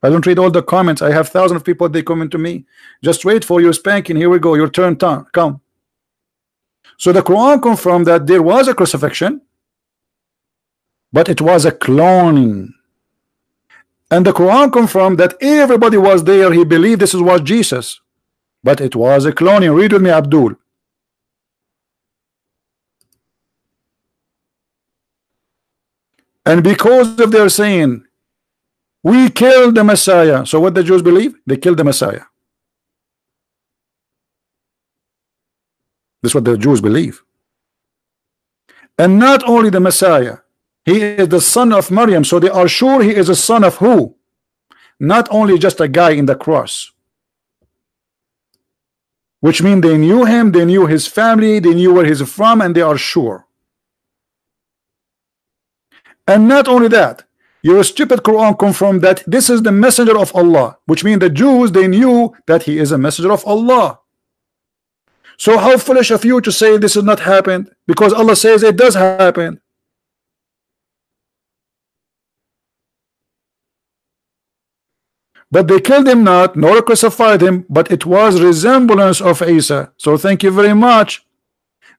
A: I don't read all the comments. I have thousands of people, they comment to me. Just wait for your spanking. Here we go, your turn, come. So the Quran confirmed that there was a crucifixion, but it was a cloning. And the Quran confirmed that everybody was there. He believed this was Jesus, but it was a cloning. Read with me, Abdul. And because of their saying, we killed the Messiah. So what the Jews believe? They killed the Messiah. This is what the Jews believe. And not only the Messiah, he is the son of Maryam, so they are sure he is a son of who? Not only just a guy in the cross. Which means they knew him, they knew his family, they knew where he's from, and they are sure. And not only that, your stupid Quran confirmed that this is the messenger of Allah, which means the Jews, they knew that he is a messenger of Allah. So how foolish of you to say this has not happened, because Allah says it does happen. But they killed him not, nor crucified him, but it was resemblance of Isa. So thank you very much.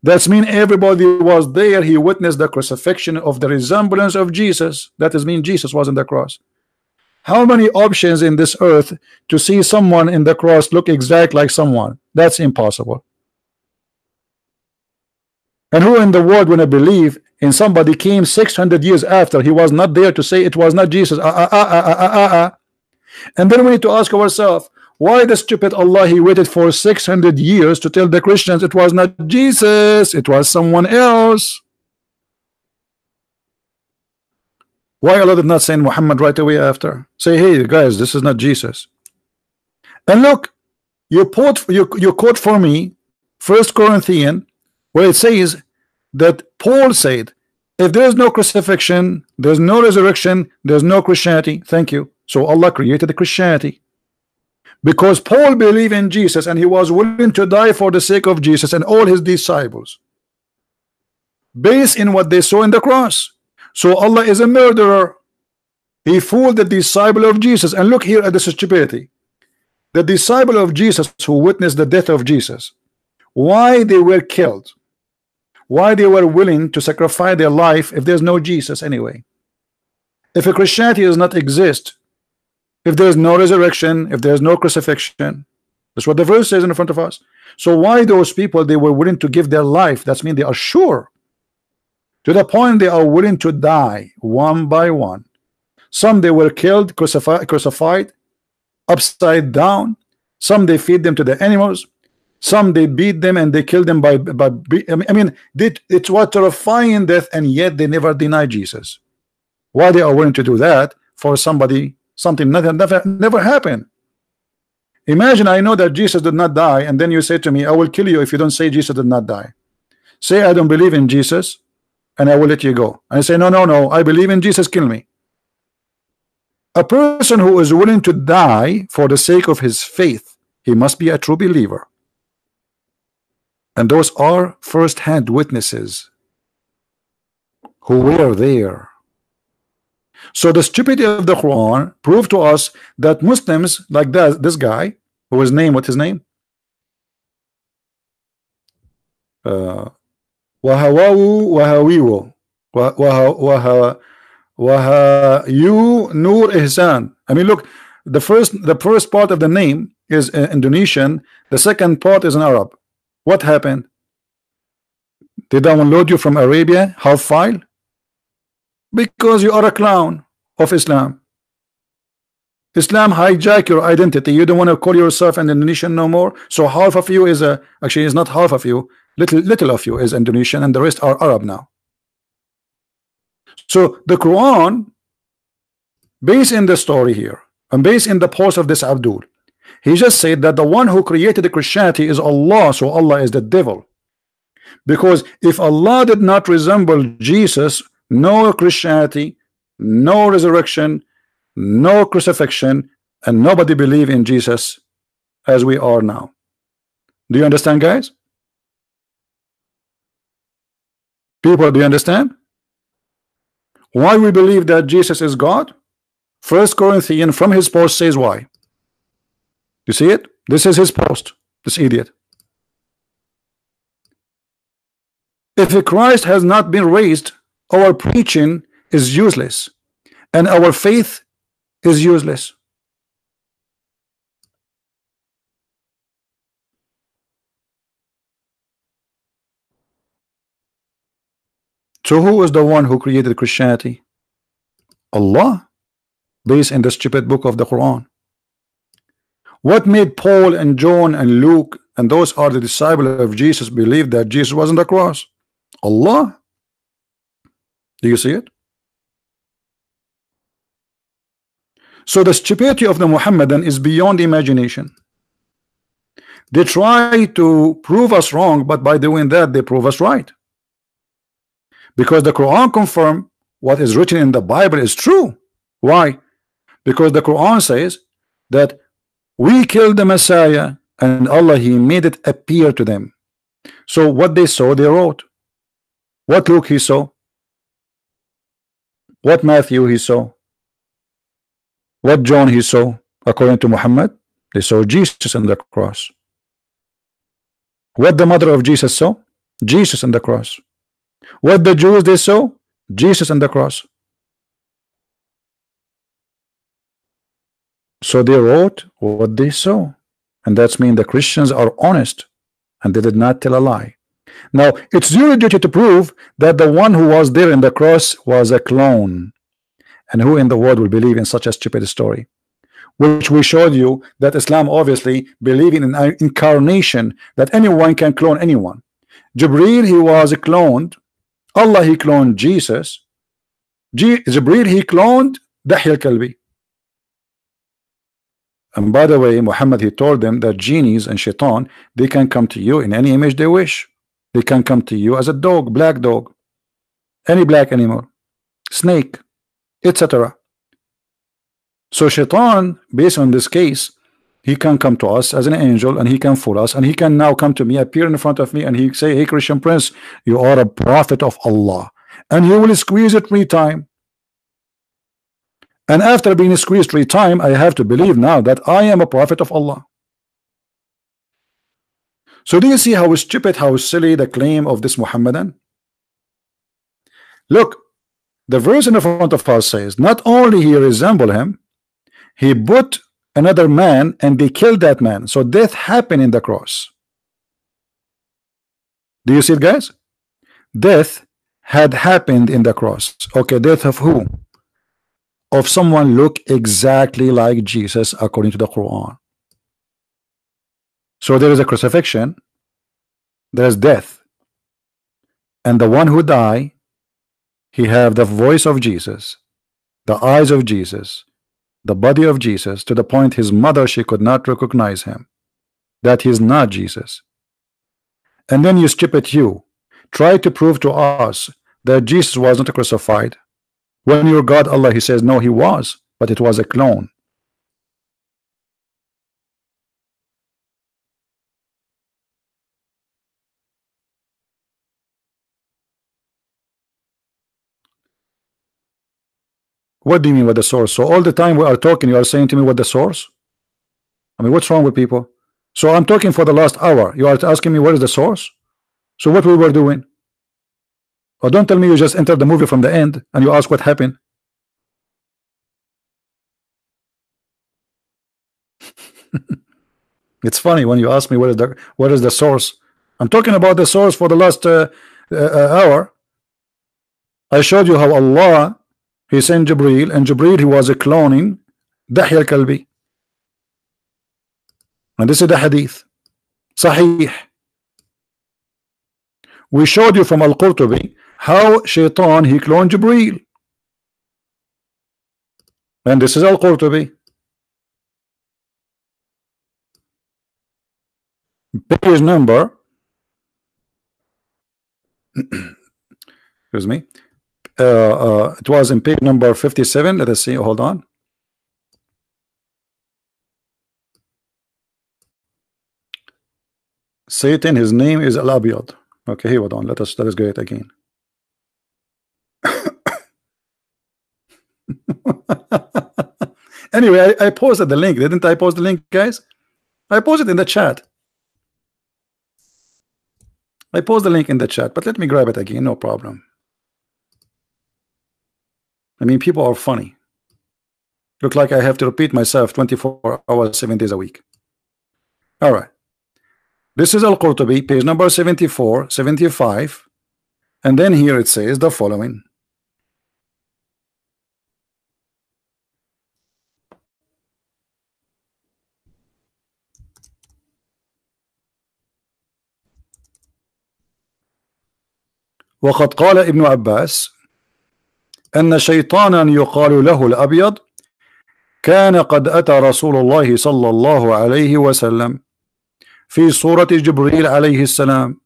A: That means everybody was there. He witnessed the crucifixion of the resemblance of Jesus. That is mean Jesus was on the cross. How many options in this earth to see someone in the cross look exact like someone? That's impossible. And who in the world when I believe in somebody came 600 years after, he was not there to say it was not Jesus? And then we need to ask ourselves, why the stupid Allah, he waited for 600 years to tell the Christians it was not Jesus, it was someone else? Why Allah did not send Muhammad right away after? Say, hey guys, this is not Jesus. And look, you quote for me 1 Corinthians, where it says that Paul said, if there is no crucifixion, there's no resurrection, there's no Christianity. Thank you. So Allah created the Christianity because Paul believed in Jesus and he was willing to die for the sake of Jesus and all his disciples based in what they saw in the cross. So Allah is a murderer. He fooled the disciple of Jesus. And look here at the stupidity. The disciple of Jesus who witnessed the death of Jesus, why they were killed, why they were willing to sacrifice their life if there's no Jesus anyway. If a Christianity does not exist, if there's no resurrection, if there's no crucifixion, that's what the verse says in front of us. So why those people, they were willing to give their life? That means they are sure, to the point they are willing to die one by one. Some they were killed, crucified upside down. Some they feed them to the animals. Some they beat them and they killed them by I mean it's what terrifying death, and yet they never deny Jesus. Why they are willing to do that for somebody? Something never happened. Imagine I know that Jesus did not die, and then you say to me, I will kill you if you don't say Jesus did not die. Say I don't believe in Jesus, and I will let you go. And I say no, I believe in Jesus, kill me. A person who is willing to die for the sake of his faith, he must be a true believer. And those are first-hand witnesses who were there. So the stupidity of the Quran proved to us that Muslims like that, this guy who was named, what's his name? Wahyu Nur Ihsan. I mean, look, the first part of the name is Indonesian, the second part is an Arab. What happened? They download you from Arabia, half file? Because you are a clown of Islam. Islam hijack your identity. You don't want to call yourself an Indonesian no more. So half of you is actually it's not half of you. Little of you is Indonesian, and the rest are Arab now. So the Quran, based in the story here, and based in the post of this Abdul, he just said that the one who created the Christianity is Allah. So Allah is the devil. Because if Allah did not resemble Jesus, no Christianity, no resurrection, no crucifixion, and nobody believe in Jesus as we are now. Do you understand, guys? People, do you understand why we believe that Jesus is God? 1 Corinthians from his post says why. You see it? This is his post, this idiot. If Christ has not been raised, our preaching is useless and our faith is useless. So who is the one who created Christianity? Allah, based in the stupid book of the Quran. What made Paul and John and Luke and those are the disciples of Jesus believe that Jesus was on the cross? Allah. Do you see it? So the stupidity of the Muhammadan is beyond imagination. They try to prove us wrong, but by doing that they prove us right, because the Quran confirm what is written in the Bible is true. Why? Because the Quran says that we killed the Messiah and Allah, he made it appear to them. So what they saw they wrote. What Luke he saw, what Matthew he saw, what John he saw. According to Muhammad, they saw Jesus on the cross. What the mother of Jesus saw, Jesus on the cross. What the Jews they saw, Jesus on the cross. So they wrote what they saw, and that's mean the Christians are honest and they did not tell a lie. Now it's your duty to prove that the one who was there in the cross was a clone, and who in the world will believe in such a stupid story? Which we showed you that Islam obviously believing in an incarnation, that anyone can clone anyone. Jibreel, he was cloned. Allah, he cloned Jesus. Jibreel, he cloned Dahya al-Kalbi. And by the way, Muhammad, he told them that genies and shaitan, they can come to you in any image they wish. They can come to you as a dog, black dog, any black animal, snake, etc. So shaitan, based on this case, he can come to us as an angel and he can fool us, and he can now come to me, appear in front of me, and he say, hey Christian Prince, you are a prophet of Allah, and you will squeeze it 3 times. And after being squeezed 3 times, I have to believe now that I am a prophet of Allah. So do you see how stupid, how silly the claim of this Muhammadan? Look, the verse in front of us says not only he resembled him, he put another man and they killed that man. So death happened in the cross. Do you see it, guys? Death had happened in the cross. Okay, death of who? Of someone look exactly like Jesus according to the Quran. So there is a crucifixion, there is death, and the one who died, he have the voice of Jesus, the eyes of Jesus, the body of Jesus, to the point his mother, she could not recognize him, that he is not Jesus. And then you stupid, you try to prove to us that Jesus was not crucified, when your God Allah, he says no, he was, but it was a clone. What do you mean with the source? So all the time we are talking, you are saying to me what the source? I mean, what's wrong with people? So I'm talking for the last hour, you are asking me what is the source? So what we were doing? Or don't tell me you just entered the movie from the end and you ask what happened. It's funny when you ask me what is the source. I'm talking about the source for the last hour. I showed you how Allah, he sent Jibreel, and Jibreel, he was a cloning Dahya al-Kalbi, and this is the hadith Sahih. We showed you from Al-Qurtubi how Shaitan, he cloned Jibreel, and this is Al-Qurtubi, page number excuse me, it was in page number 57. Let us see, hold on. Satan, his name is Al-Abiyad. Okay, here, hold on, let us get it again. Anyway, I posted the link, didn't I post the link, guys? I posted in the chat. I post the link in the chat, but let me grab it again, no problem. I mean, people are funny. Look like I have to repeat myself 24 hours, 7 days a week. All right. This is Al-Qurtubi, page number 74, 75. And then here it says the following. وقد قال ابن عباس أن شيطانا يقال له الأبيض كان قد أتى رسول الله صلى الله عليه وسلم في صورة جبريل عليه السلام.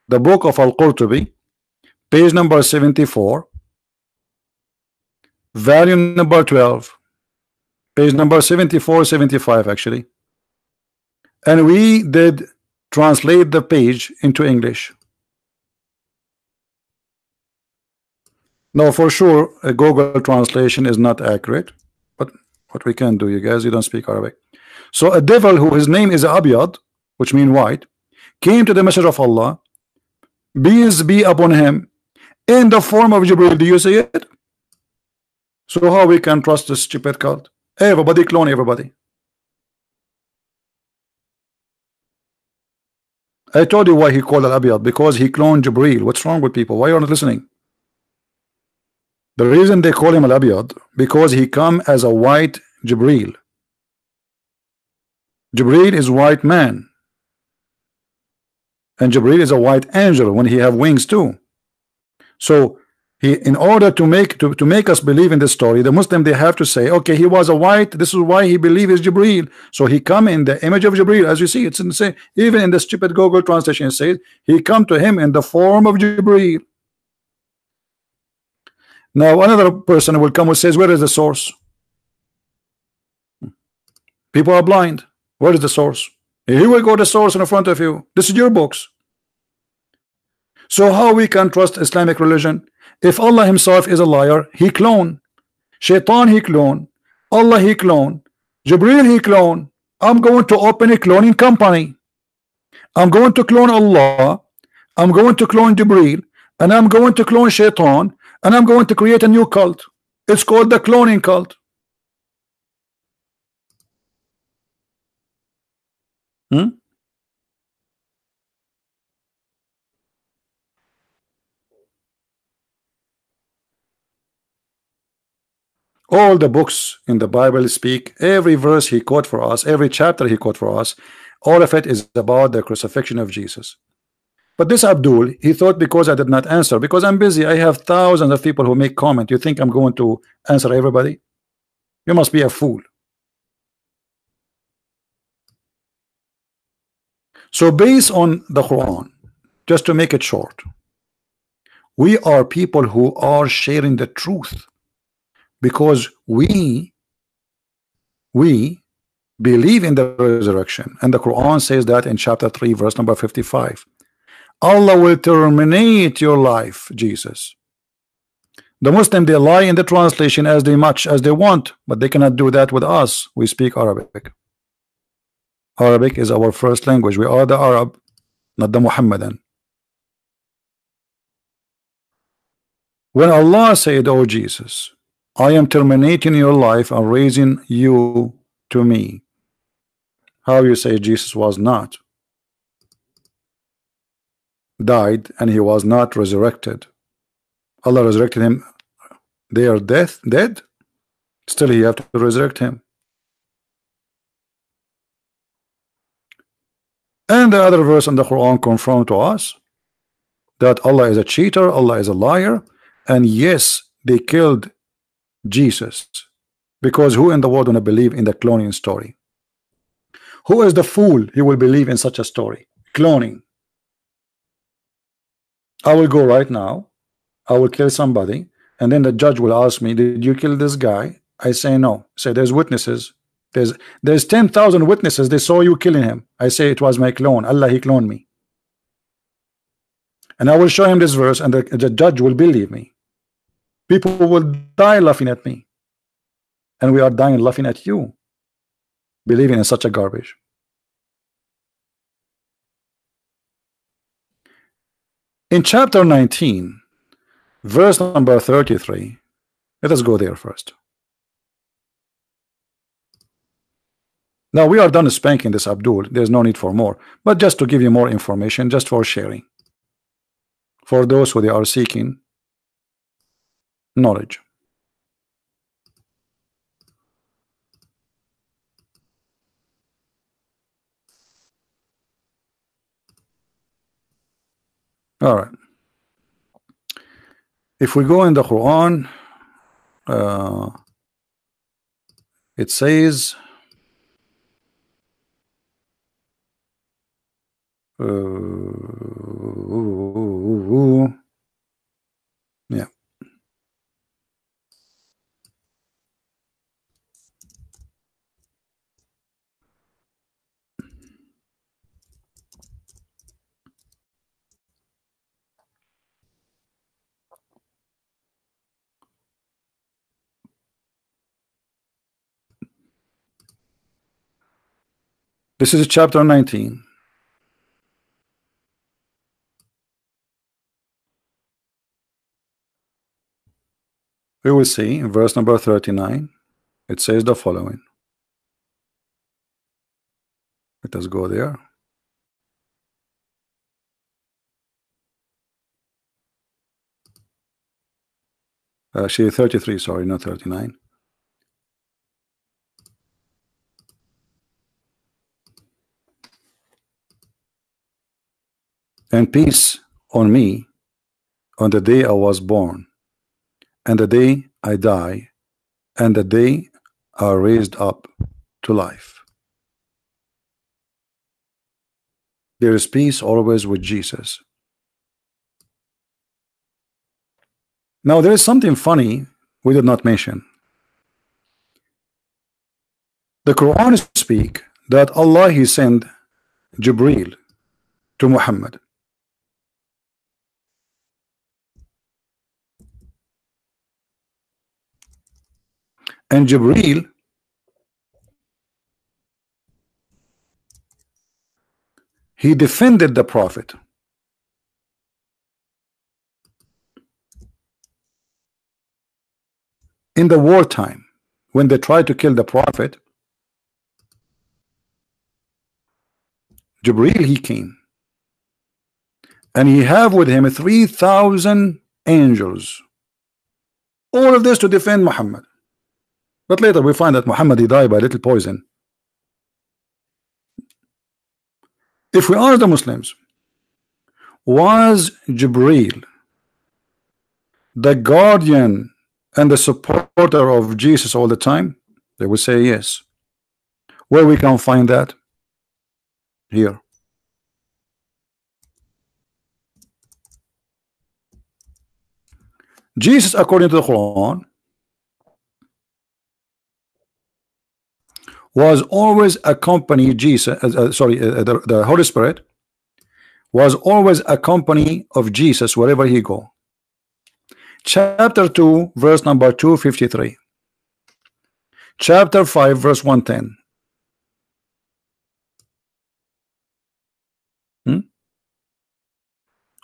A: The book of Al-Qurtubi, page number 74, volume number 12, page number 74, 75 actually. And we did translate the page into English. Now for sure a Google translation is not accurate, but what we can do, you guys, you don't speak Arabic. So a devil who his name is Abyad, which means white, came to the Messenger of Allah, peace be upon him, in the form of Jibril. Do you see it? So how we can trust this stupid cult? Everybody clone everybody. I told you why he called Al-Abyad, because he cloned Jibril. What's wrong with people? Why are you not listening? The reason they call him Al-Abyad, because he come as a white Jibril. Jibril is white man, and Jibril is a white angel when he have wings too. So he, in order to make us believe in this story, the Muslim, they have to say, okay, he was a white, this is why he believe is Jibril. So he come in the image of Jibril. As you see, it's insane. Even in the stupid Google translation it says he come to him in the form of Jibril. Now another person will come and says, where is the source? People are blind. Where is the source? Here we go, the source in front of you. This is your books. So how we can trust Islamic religion? If Allah himself is a liar, he clone. Shaitan he clone. Allah he clone. Jibril he clone. I'm going to open a cloning company. I'm going to clone Allah. I'm going to clone Jibril. And I'm going to clone Shaitan. And I'm going to create a new cult. It's called the cloning cult. All the books in the Bible speak, every verse he quote for us, every chapter he quote for us, all of it is about the crucifixion of Jesus. But this Abdul, he thought because I did not answer, because I'm busy, I have thousands of people who make comment. You think I'm going to answer everybody? You must be a fool. So based on the Quran, just to make it short, we are people who are sharing the truth, because we believe in the resurrection, and the Quran says that in chapter 3 verse number 55, Allah will terminate your life, Jesus. The Muslim, they lie in the translation as much as they want, but they cannot do that with us. We speak Arabic. Arabic is our first language. We are the Arab, not the Muhammadan. When Allah said, oh Jesus, I am terminating your life and raising you to me, how you say Jesus was not died and he was not resurrected? Allah resurrected him. They are dead. Still he have to resurrect him. And the other verse in the Quran confirm to us that Allah is a cheater, Allah is a liar, and yes, they killed Jesus, because who in the world gonna believe in the cloning story? Who is the fool he will believe in such a story? Cloning. I will go right now, I will kill somebody, and then the judge will ask me, did you kill this guy? I say no. Say there's witnesses. There's 10,000 witnesses, they saw you killing him. I say it was my clone. Allah, he cloned me. And I will show him this verse, and the judge will believe me. People will die laughing at me, and we are dying laughing at you, believing in such a garbage. In chapter 19 verse number 33, let us go there first. Now we are done spanking this Abdul. There's no need for more, but just to give you more information, just for sharing, for those who they are seeking knowledge. All right. If we go in the Quran, it says yeah. This is chapter 19. We will see in verse number 39. It says the following. Let us go there. Actually 33, sorry, not 39. And peace on me on the day I was born, and the day I die, and the day I raised up to life. There is peace always with Jesus. Now there is something funny we did not mention. The Quran speak that Allah He sent Jibreel to Muhammad. And Jibreel he defended the Prophet. In the wartime, when they tried to kill the Prophet, Jibreel he came, and he have with him 3,000 angels. All of this to defend Muhammad. But later we find that Muhammad he died by little poison. If we ask the Muslims, was Jibreel the guardian and the supporter of Jesus all the time? They would say yes. Where we can find that? Here. Jesus, according to the Quran, was always accompany Jesus. The Holy Spirit was always accompany of Jesus wherever he go. Chapter 2, verse number 253. Chapter 5, verse 110.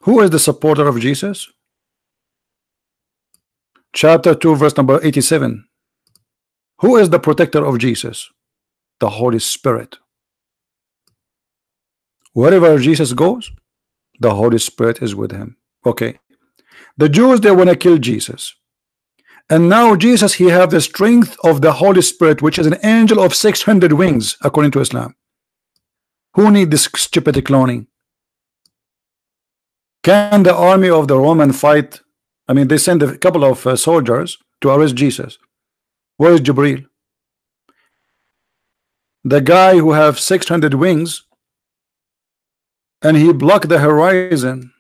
A: Who is the supporter of Jesus? Chapter 2, verse number 87. Who is the protector of Jesus? The Holy Spirit. Wherever Jesus goes, the Holy Spirit is with him. Okay. The Jews, they want to kill Jesus. And now Jesus, he have the strength of the Holy Spirit, which is an angel of 600 wings, according to Islam. Who need this stupid cloning? Can the army of the Roman fight? I mean, they send a couple of soldiers to arrest Jesus. Where is Jibreel? The guy who have 600 wings and he blocked the horizon.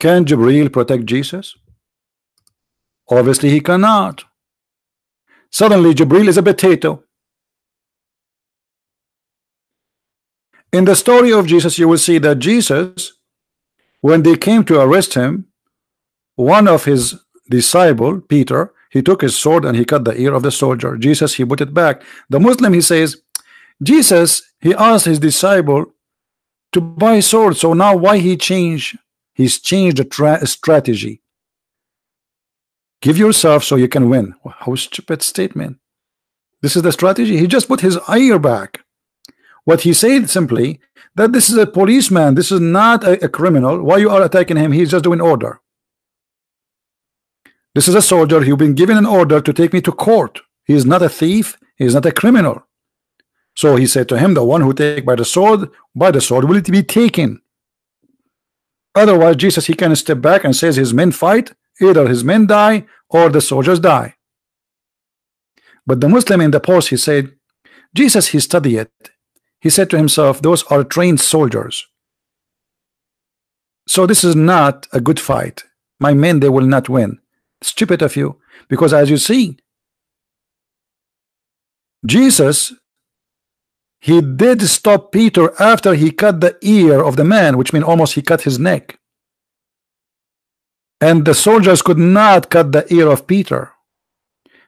A: Can Jibreel protect Jesus? Obviously he cannot. Suddenly Jibreel is a potato. In the story of Jesus, you will see that Jesus, when they came to arrest him, one of his disciple, Peter, he took his sword and he cut the ear of the soldier. Jesus, he put it back. The Muslim, he says, Jesus, he asked his disciple to buy sword. So now why he changed? He's changed the strategy. Give yourself so you can win. How stupid statement. This is the strategy. He just put his ear back. What he said simply, that this is a policeman. This is not a criminal. Why you are attacking him? He's just doing order. This is a soldier. He's been given an order to take me to court. He is not a thief. He is not a criminal. So he said to him, the one who take by the sword will it be taken. Otherwise, Jesus, he can step back and says his men fight. Either his men die or the soldiers die. But the Muslim in the post, he said, Jesus, he studied it. He said to himself, those are trained soldiers. So this is not a good fight. My men, they will not win. Stupid of you. Because as you see, Jesus, he did stop Peter after he cut the ear of the man, which means almost he cut his neck. And the soldiers could not cut the ear of Peter.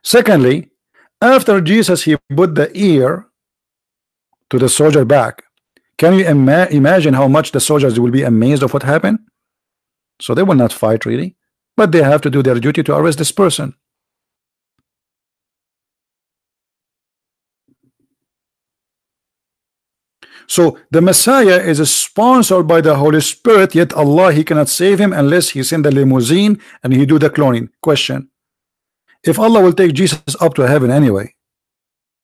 A: Secondly, after Jesus, he put the ear to the soldier back. Can you imagine how much the soldiers will be amazed of what happened? So they will not fight really, but they have to do their duty to arrest this person. So the Messiah is sponsored by the Holy Spirit, yet Allah, he cannot save him unless he send the limousine and he do the cloning. Question: if Allah will take Jesus up to heaven anyway,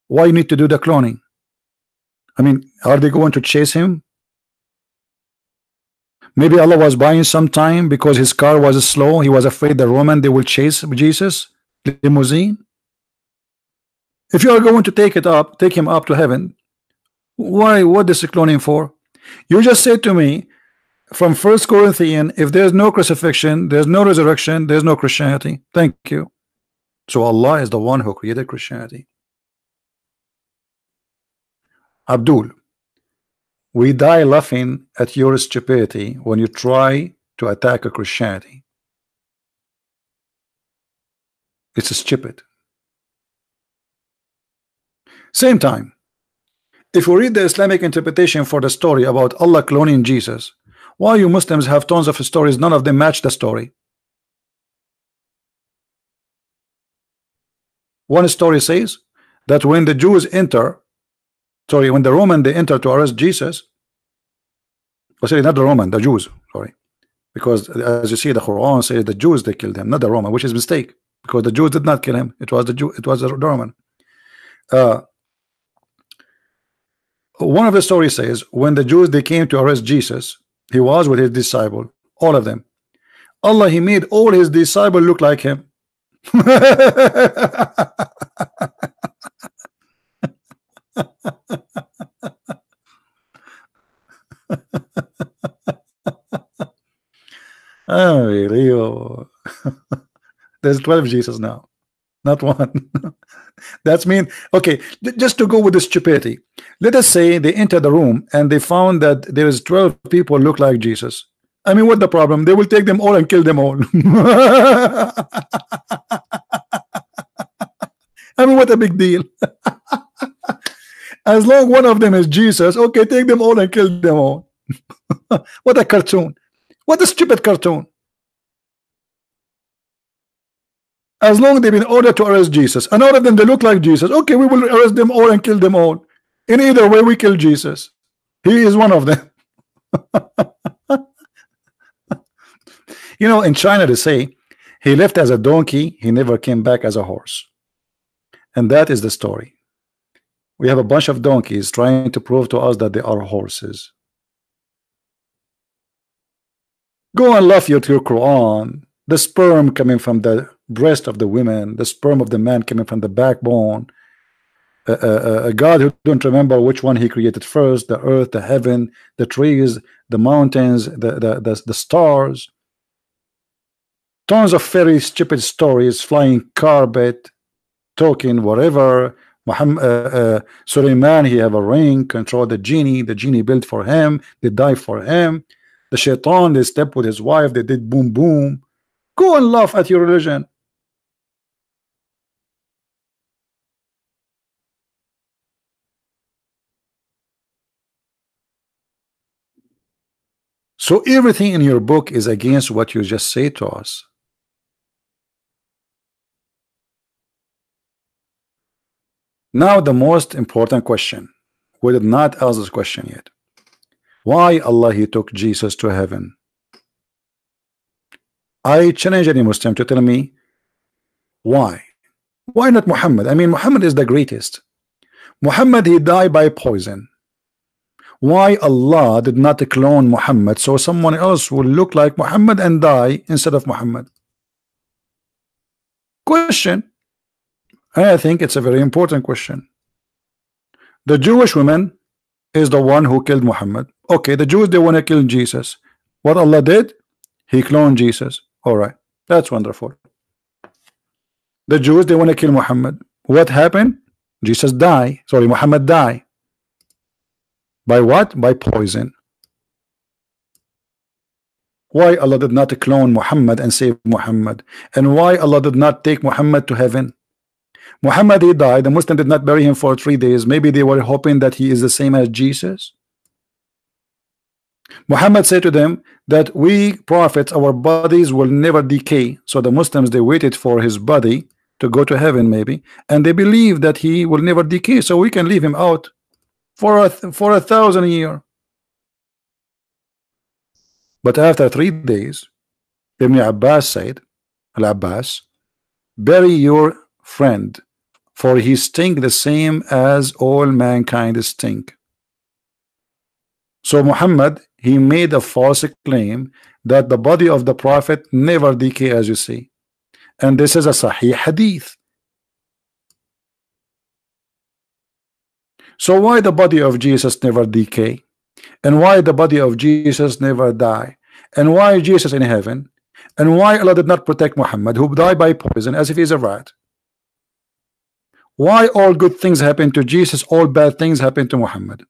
A: why you need to do the cloning? I mean, are they going to chase him? Maybe Allah was buying some time because his car was slow. He was afraid the Roman, they will chase Jesus limousine. If you are going to take him up to heaven, why? What is cloning for? You just said to me from 1 Corinthians, if there's no crucifixion, there's no resurrection, there's no Christianity. Thank you. So Allah is the one who created Christianity. Abdul, we die laughing at your stupidity when you try to attack a Christianity. It's stupid. Same time, if we read the Islamic interpretation for the story about Allah cloning Jesus, why you Muslims have tons of stories, none of them match the story. One story says that when the Jews enter, when the Roman they enter to arrest Jesus, or sorry, not the Roman, the Jews, sorry, because as you see, the Quran says the Jews they killed him, not the Roman, which is a mistake, because the Jews did not kill him. It was the Jew, it was the Roman. One of the stories says when the Jews they came to arrest Jesus, he was with his disciple, all of them. Allah, he made all his disciples look like him. Oh, really? Oh. There's 12 Jesus now, not one. That's mean. Okay, just to go with the stupidity, let us say they enter the room and they found that there is 12 people look like Jesus. I mean, what the problem? They will take them all and kill them all. I mean, what a big deal. As long one of them is Jesus, okay, take them all and kill them all. What a cartoon. What a stupid cartoon. As long as they've been ordered to arrest Jesus, and all of them they look like Jesus, okay, we will arrest them all and kill them all. In either way, we kill Jesus. He is one of them. You know, in China they say he left as a donkey, he never came back as a horse. And that is the story. We have a bunch of donkeys trying to prove to us that they are horses. Go and laugh at your Quran. The sperm coming from the breast of the women, the sperm of the man coming from the backbone. A God who don't remember which one he created first, the earth, the heaven, the trees, the mountains, the stars. Tons of very stupid stories, flying carpet, talking whatever. Suleiman, he have a ring, control the genie built for him, they die for him. The shaitan, they step with his wife, they did boom boom. Go and laugh at your religion. So everything in your book is against what you just say to us. Now the most important question. We did not ask this question yet. Why Allah he took Jesus to heaven? I challenge any Muslim to tell me why. Why not Muhammad? I mean, Muhammad is the greatest. Muhammad, he died by poison. Why Allah did not clone Muhammad so someone else will look like Muhammad and die instead of Muhammad? Question, and I think it's a very important question. The Jewish woman is the one who killed Muhammad. Okay, the Jews, they want to kill Jesus. What Allah did? He cloned Jesus. All right, that's wonderful. The Jews, they want to kill Muhammad. What happened? Jesus died. Sorry, Muhammad died. By what? By poison. Why Allah did not clone Muhammad and save Muhammad? And why Allah did not take Muhammad to heaven? Muhammad, he died. The Muslim did not bury him for 3 days. Maybe they were hoping that he is the same as Jesus. Muhammad said to them that we prophets, our bodies will never decay. So the Muslims, they waited for his body to go to heaven maybe, and they believe that he will never decay, so we can leave him out for a 1,000 years. But after 3 days, Ibn Abbas said, Al-Abbas, bury your friend, for he stink the same as all mankind stink. So Muhammad, he made a false claim that the body of the prophet never decay, as you see, and this is a Sahih hadith. So why the body of Jesus never decay? And why the body of Jesus never die? And why Jesus in heaven? And why Allah did not protect Muhammad, who died by poison as if he's a rat? Why all good things happen to Jesus, all bad things happen to Muhammad?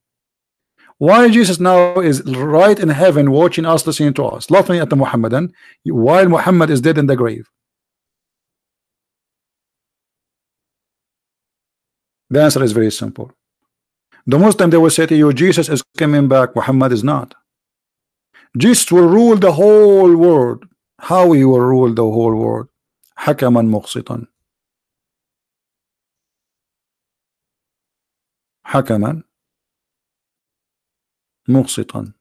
A: Why Jesus now is right in heaven watching us, listening to us, laughing at the Muhammadan, while Muhammad is dead in the grave? The answer is very simple. The Muslim, they will say to you, Jesus is coming back, Muhammad is not. Jesus will rule the whole world. How he will rule the whole world? Hakaman muqsitan. Hakaman muqsitan.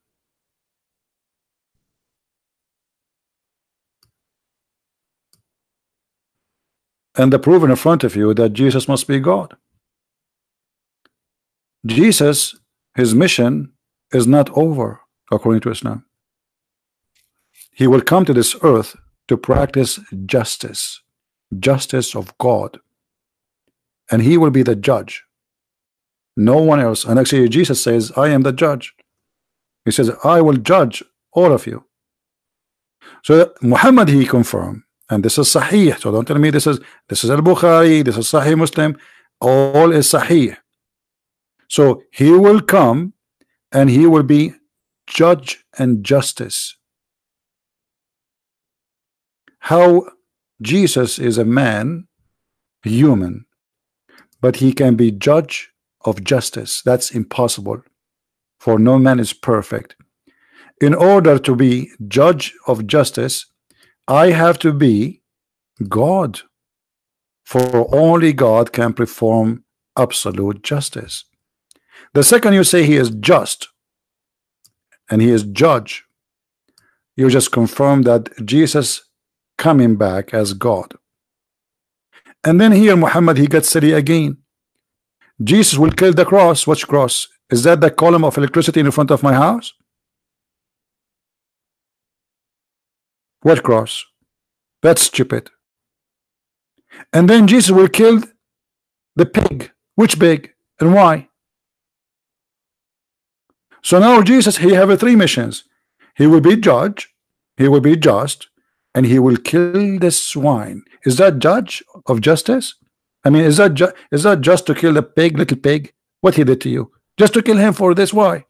A: And the proof in front of you that Jesus must be God. Jesus, his mission is not over according to Islam. He will come to this earth to practice justice, justice of God, and he will be the judge, no one else. And actually Jesus says, I am the judge. He says, I will judge all of you. So Muhammad, he confirmed, and this is Sahih. So don't tell me this is Al-Bukhari, this is Sahih Muslim. All is Sahih. So he will come and he will be judge and justice. How Jesus is a man, human, but he can be judge of justice? That's impossible, for no man is perfect. In order to be judge of justice, I have to be God, for only God can perform absolute justice. The second you say he is just and he is judge, you just confirm that Jesus coming back as God. And then here Muhammad, he gets silly again. Jesus will kill the cross. Which cross? Is that the column of electricity in front of my house? What cross? That's stupid. And then Jesus will kill the pig. Which pig and why? So now Jesus, he have 3 missions. He will be judge, he will be just, and he will kill the swine. Is that judge of justice? I mean, is that just to kill the pig, little pig? What he did to you? Just to kill him for this? Why?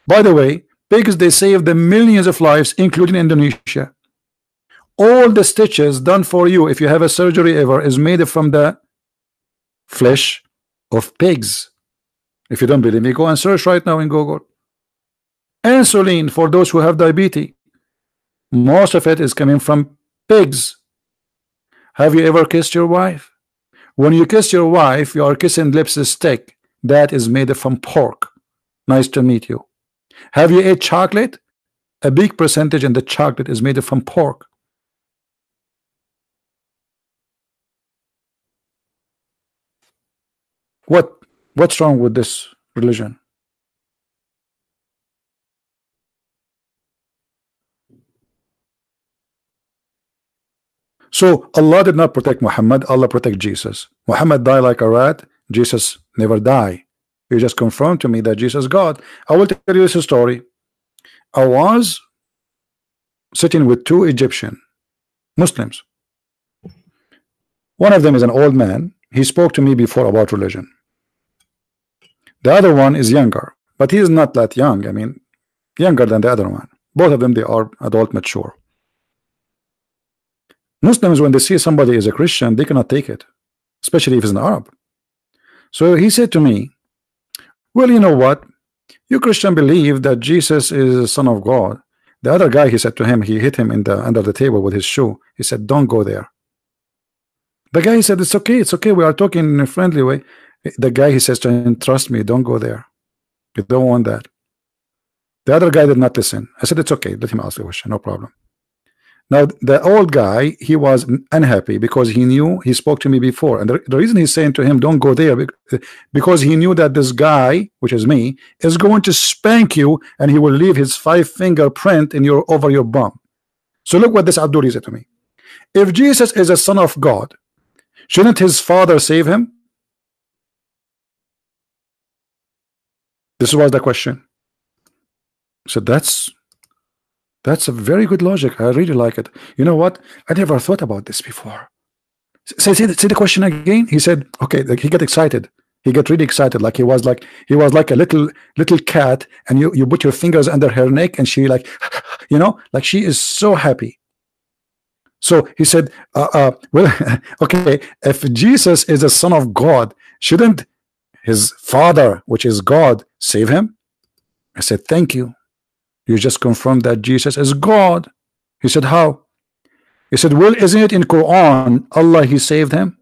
A: By the way, pigs, they save the millions of lives, including Indonesia. All the stitches done for you, if you have a surgery ever, is made from the flesh of pigs. If you don't believe me, go and search right now in Google. Insulin for those who have diabetes, most of it is coming from pigs. Have you ever kissed your wife? When you kiss your wife, you are kissing lipstick that is made from pork. Nice to meet you. Have you ate chocolate? A big percentage in the chocolate is made from pork. What's wrong with this religion? So Allah did not protect Muhammad, Allah protect Jesus. Muhammad died like a rat, Jesus never die. You just confirmed to me that Jesus is God. I will tell you this story. I was sitting with two Egyptian Muslims. One of them is an old man. He spoke to me before about religion. The other one is younger, but he is not that young. I mean, younger than the other one. Both of them, they are adult, mature. Muslims, when they see somebody is a Christian, they cannot take it, especially if it's an Arab. So he said to me, well, you know what? You Christian believe that Jesus is the Son of God. The other guy, he said to him, he hit him in the under the table with his shoe. He said, don't go there. The guy said, it's okay, we are talking in a friendly way. The guy, he says to him, trust me, don't go there. You don't want that. The other guy did not listen. I said, it's okay, let him ask the question, no problem. Now the old guy, he was unhappy because he knew, he spoke to me before, and the reason he's saying to him don't go there, because he knew that this guy, which is me, is going to spank you, and he will leave his 5-finger print in your over your bum. So look what this Abdul said to me. If Jesus is a son of God, shouldn't his father save him? This was the question. So that's a very good logic. I really like it. You know what? I never thought about this before. Say the question again. He said, okay, like he got excited. He got really excited, like he was like a little cat, and you put your fingers under her neck, and she like, you know, like she is so happy. So he said, well, okay, if Jesus is a son of God, shouldn't his father, which is God, save him? I said, thank you. You just confirmed that Jesus is God. He said, how? He said, well, isn't it in Quran, Allah, he saved him?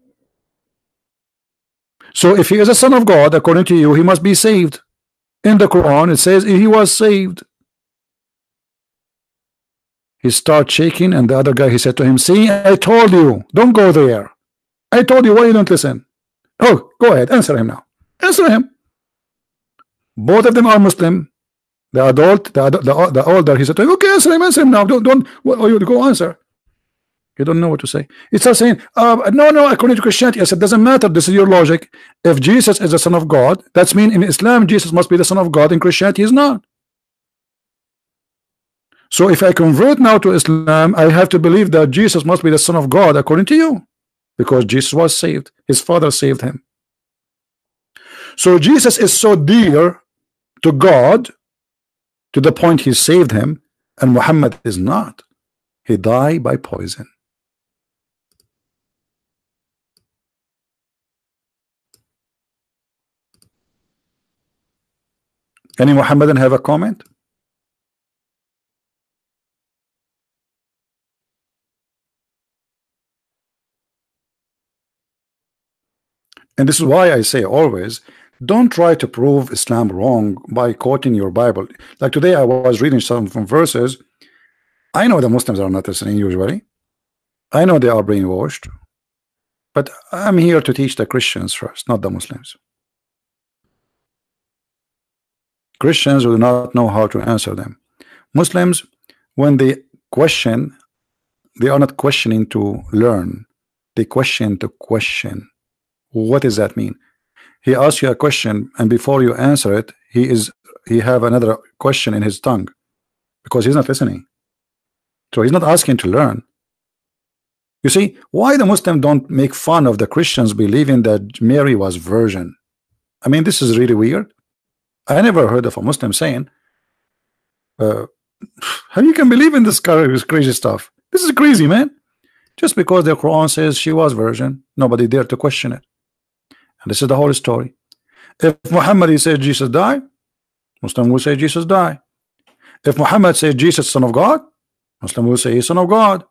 A: So if he is a son of God, according to you, he must be saved. In the Quran, it says he was saved. He started shaking, and the other guy, he said to him, see, I told you, don't go there. I told you, why you don't listen? Oh, go ahead, answer him now. Answer him. Both of them are Muslim. The adult, the older, he said to him, okay, answer him now. Don't you go answer. You don't know what to say. He starts saying, no, according to Christianity. I said, doesn't matter. This is your logic. If Jesus is the son of God, that's mean in Islam, Jesus must be the son of God. In Christianity, he's not. So if I convert now to Islam, I have to believe that Jesus must be the son of God, according to you, because Jesus was saved. His father saved him. So Jesus is so dear to God, to the point he saved him, and Muhammad is not. He died by poison. Any Muhammadan have a comment? And this is why I say always, don't try to prove Islam wrong by quoting your Bible. Like today I was reading some from verses. I know the Muslims are not listening usually. I know they are brainwashed. But I'm here to teach the Christians first, not the Muslims. Christians will not know how to answer them. Muslims, when they question, they are not questioning to learn. They question to question. What does that mean? He asks you a question, and before you answer it, he have another question in his tongue, because he's not listening. So he's not asking to learn. You see, why the Muslims don't make fun of the Christians believing that Mary was virgin? I mean, this is really weird. I never heard of a Muslim saying, how you can believe in this crazy stuff? This is crazy, man. Just because the Quran says she was virgin, nobody dared to question it. And this is the whole story. If Muhammad says Jesus died, Muslim will say Jesus died. If Muhammad says Jesus son of God, Muslim will say he's son of God.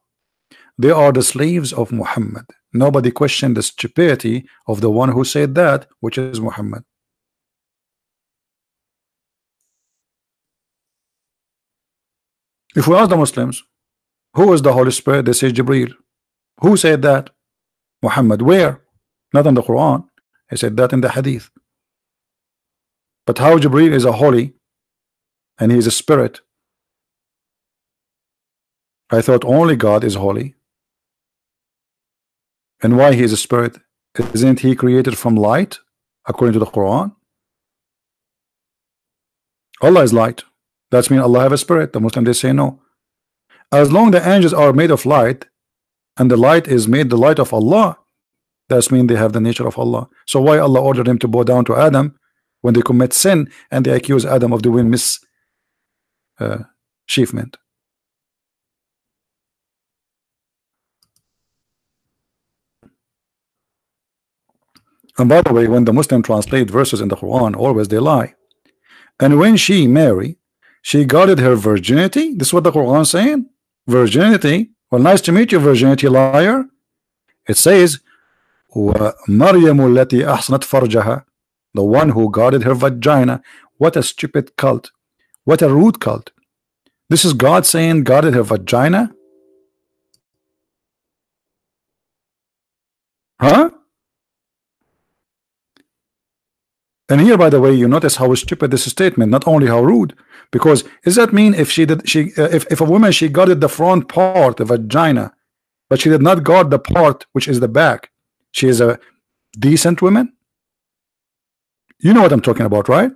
A: They are the slaves of Muhammad. Nobody questioned the stupidity of the one who said that, which is Muhammad. If we ask the Muslims, who is the Holy Spirit? They say Jibreel. Who said that? Muhammad. Where? Not in the Quran. He said that in the Hadith. But how Jibreel is a holy and he is a spirit? I thought only God is holy. And why he is a spirit? Isn't he created from light according to the Quran? Allah is light. That's mean Allah have a spirit. The Muslims, they say no. As long the angels are made of light, and the light is made the light of Allah, that's mean they have the nature of Allah. So why Allah ordered him to bow down to Adam when they commit sin and they accuse Adam of doing mischievement? And by the way, when the Muslim translate verses in the Quran, always they lie. And when she married, she guarded her virginity. This is what the Quran is saying. Virginity. Well, nice to meet you, virginity liar. It says, وَمَرْيَمُ الَّتِي أَحْصَنَتْ فَرْجَهَا, the one who guarded her vagina. What a stupid cult. What a rude cult. This is God saying guarded her vagina? Huh? And here, by the way, you notice how stupid this statement, not only how rude, because does that mean if if a woman, she guarded the front part, the vagina, but she did not guard the part which is the back, she is a decent woman? You know what I'm talking about, right?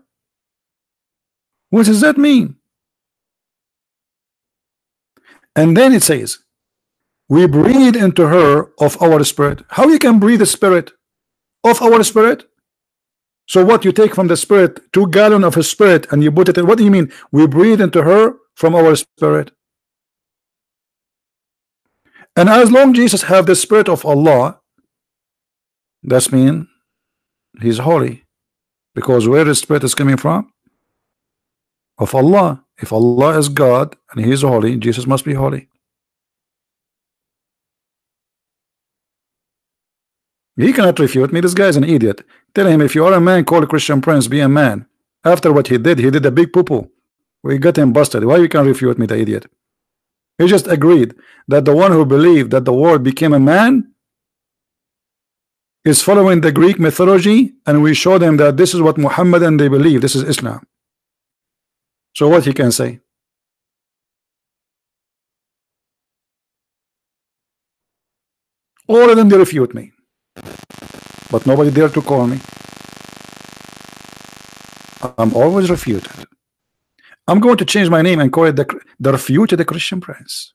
A: What does that mean? And then it says, we breathe into her of our spirit. How you can breathe the spirit of our spirit? So what, you take from the spirit 2 gallons of a spirit and you put it in? What do you mean we breathe into her from our spirit? And as long Jesus have the spirit of Allah, that's mean he's holy, because where the spirit is coming from? Of Allah. If Allah is God and he is holy, Jesus must be holy. He cannot refute me. This guy is an idiot. Tell him, if you are a man, call a Christian Prince, be a man. After what he did a big poo-poo. We got him busted. Why you can't refute me, the idiot? He just agreed that the one who believed that the word became a man is following the Greek mythology, and we showed him that this is what Muhammad and they believe. This is Islam. So what he can say? All of them, they refute me. But nobody dare to call me. I'm always refuted. I'm going to change my name and call it the refuted Christian Prince.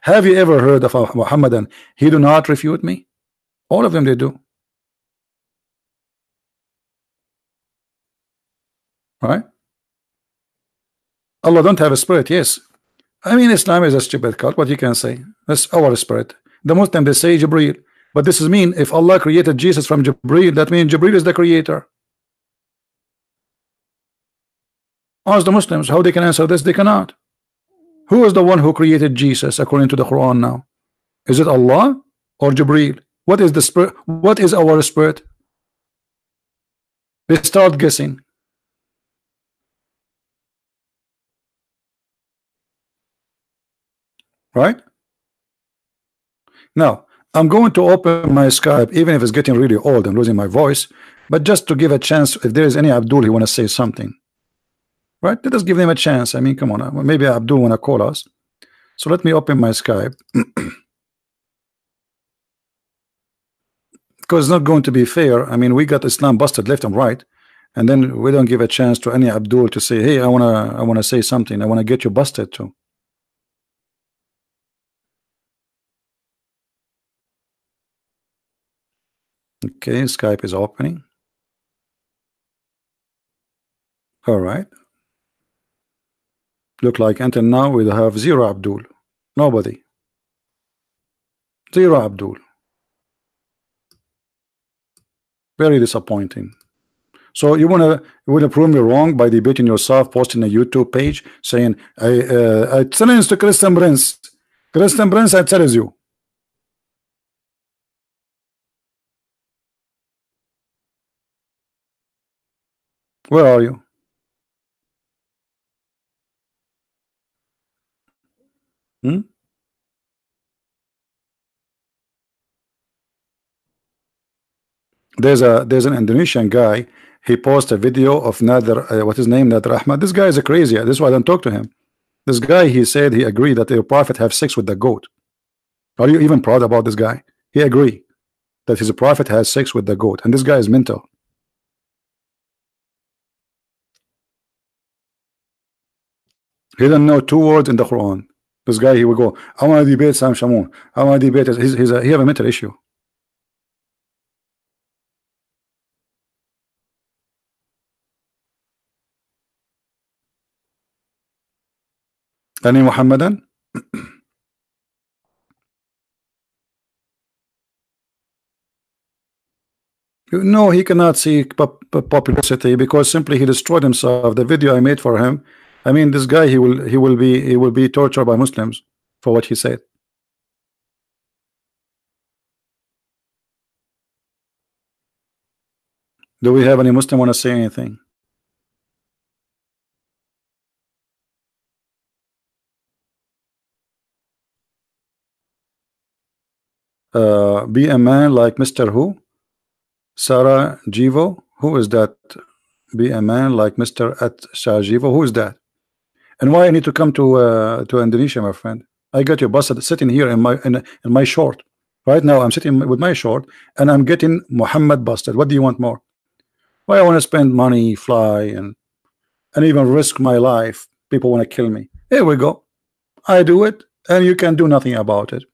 A: Have you ever heard of a Muhammadan? He do not refute me. All of them, they do. Right? Allah don't have a spirit. Yes. I mean, Islam is a stupid cult. What you can say? That's our spirit. The Muslim, they say Jibreel. But this is mean if Allah created Jesus from Jibreel, that means Jibreel is the creator. Ask the Muslims how they can answer this. They cannot. Who is the one who created Jesus according to the Quran now? Is it Allah or Jibreel? What is the spirit? What is our spirit? They start guessing. Right? Now, I'm going to open my Skype, even if it's getting really old, I'm losing my voice, but just to give a chance, if there is any Abdul who want to say something. Right? Let us give them a chance. I mean, come on. Maybe Abdul want to call us. So let me open my Skype. Because it's not going to be fair. I mean, we got Islam busted left and right, and then we don't give a chance to any Abdul to say, hey, I wanna say something. I want to get you busted too. Okay, Skype is opening. All right. Look like until now we have 0 Abdul. Nobody. 0 Abdul. Very disappointing. So you wanna prove me wrong by debating yourself, posting a YouTube page saying I challenge to Christian Prince. Christian Prince, I challenge you. Where are you? There's an Indonesian guy. He posted a video of Nader, what's his name, Nader Ahmad. This guy is a crazy. This is why I don't talk to him. This guy, he said he agreed that the prophet have sex with the goat. Are you even proud about this guy? He agree that his prophet has sex with the goat, and this guy is mental. He doesn't know 2 words in the Quran. This guy, he will go, I want to debate Sam Shamoun. I want to debate. He have a mental issue. Any Muhammadan? No, he cannot see popularity because simply he destroyed himself. The video I made for him, I mean, this guy, he will be tortured by Muslims for what he said. Do we have any Muslim want to say anything? Be a man like Mr. Who? Sarah Jivo? Who is that? Be a man like Mr. at Shajivo? Who is that? And why I need to come to Indonesia, my friend? I got you busted sitting here in my short. Right now I'm sitting with my short and I'm getting Muhammad busted. What do you want more? Why I want to spend money, fly, and even risk my life? People want to kill me. Here we go. I do it, and you can do nothing about it.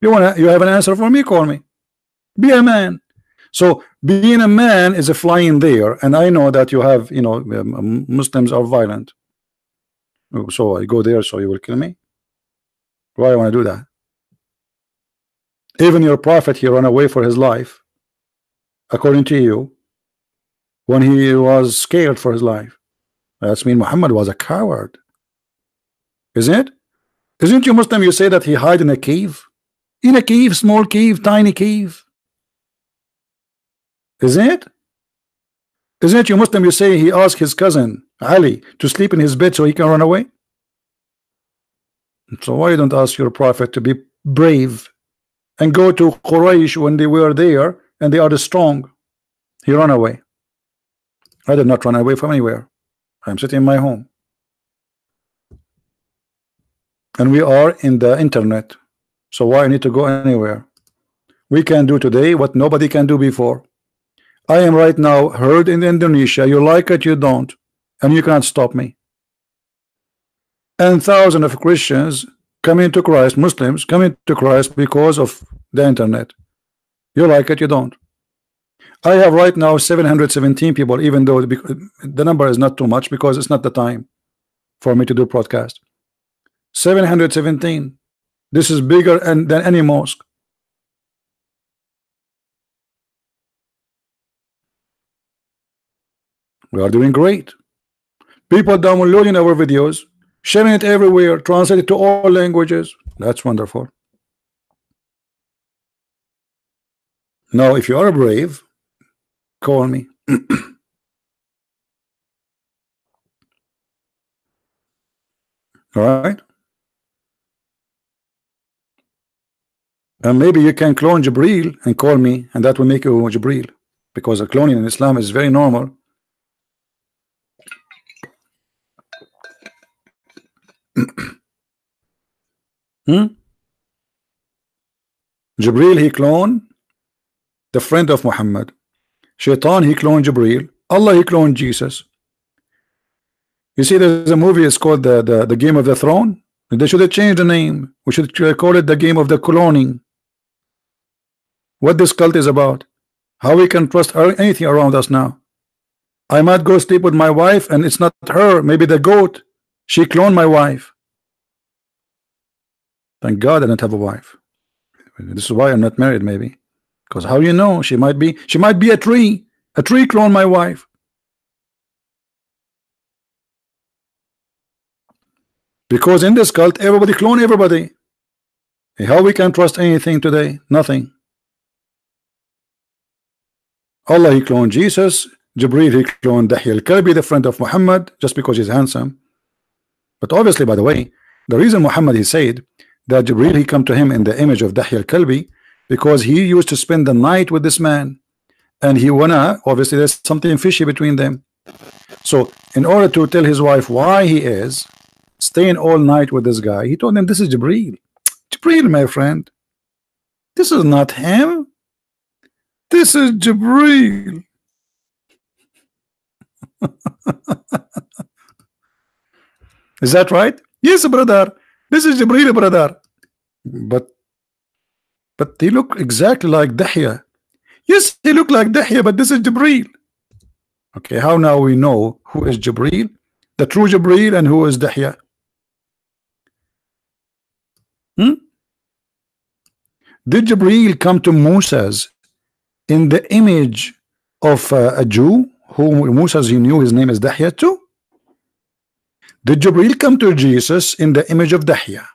A: You have an answer for me? Call me. Be a man. So being a man is a flying there, and I know that you have, Muslims are violent. So I go there, so you will kill me. Why I want to do that? Even your prophet, he ran away for his life, according to you, when he was scared for his life. That's mean Muhammad was a coward, isn't it? Isn't you Muslim? You say that he hid in a cave, small cave, tiny cave. Isn't it? Isn't you Muslim? You say he asked his cousin Ali to sleep in his bed so he can run away. So why don't ask your prophet to be brave and go to Quraysh when they were there and they are strong? He ran away. I did not run away from anywhere. I'm sitting in my home. And we are in the internet. So why I need to go anywhere? We can do today what nobody can do before. I am right now heard in Indonesia. You like it, you don't, and you can't stop me. And thousands of Christians coming to Christ, Muslims coming to Christ because of the internet. You like it, you don't. I have right now 717 people, even though the number is not too much because it's not the time for me to do broadcast. 717. This is bigger than any mosque. We are doing great. People downloading our videos, sharing it everywhere, translated to all languages. That's wonderful. Now, if you are brave, call me. All right. And maybe you can clone Jibril and call me, and that will make you Jibril, because a cloning in Islam is very normal. Jibril, he cloned the friend of Muhammad. Shaitan, he cloned Jibril. Allah, he cloned Jesus. You see, there's a movie, it's called the Game of the Throne. They should have changed the name. We should call it the Game of the Cloning. What this cult is about, how we can trust anything around us now. I might go sleep with my wife and it's not her, maybe the goat. She cloned my wife. Thank God I don't have a wife. This is why I'm not married, maybe. Because how you know? She might be a tree. A tree cloned my wife. Because in this cult, everybody clone everybody. How we can trust anything today? Nothing. Allah, he cloned Jesus. Jibril, he cloned Dahya al-Kalbi, the friend of Muhammad, just because he's handsome. But obviously, by the way, the reason Muhammad, he said that Jibril, he come to him in the image of Dahya al-Kalbi, because he used to spend the night with this man, and he wanna, obviously there's something fishy between them. So in order to tell his wife why he is staying all night with this guy, he told him, this is Jibril. Jibril, my friend. This is not him. This is Jibreel. Is that right? Yes, brother. This is Jibreel, brother. But they look exactly like Dahya. Yes, he look like Dahya, but this is Jibreel. Okay, how now we know who is Jibreel, the true Jibreel, and who is Dahya? Did Jibreel come to Moses in the image of a Jew who Moses he knew his name is Dahya too? Did Jibreel come to Jesus in the image of Dahya?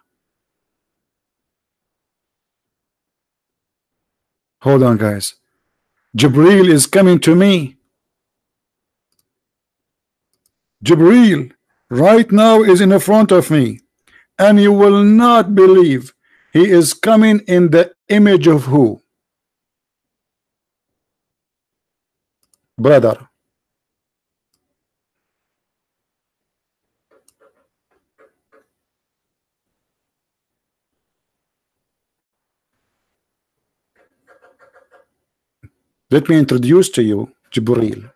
A: Hold on, guys. Jibreel is coming to me. Jibreel right now is in the front of me, and you will not believe he is coming in the image of who? Brother. Let me introduce to you Jibreel.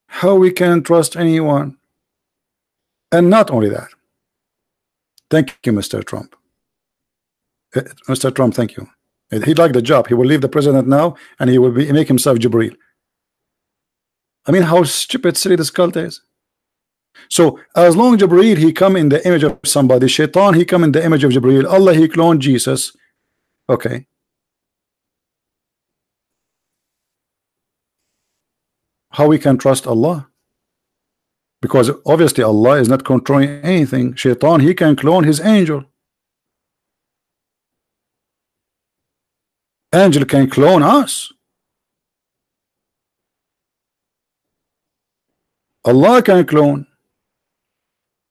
A: How we can trust anyone? And not only that. Thank you, Mr. Trump. Mr. Trump, thank you. He liked the job. He will leave the president now, and he will make himself Jibreel. I mean, how stupid, silly this cult is. So, as long as Jibreel, he come in the image of somebody. Shaitan, he come in the image of Jibreel. Allah, he cloned Jesus. Okay. How we can trust Allah? Because obviously Allah is not controlling anything. Shaitan, he can clone his angel. Angel can clone us. Allah can clone.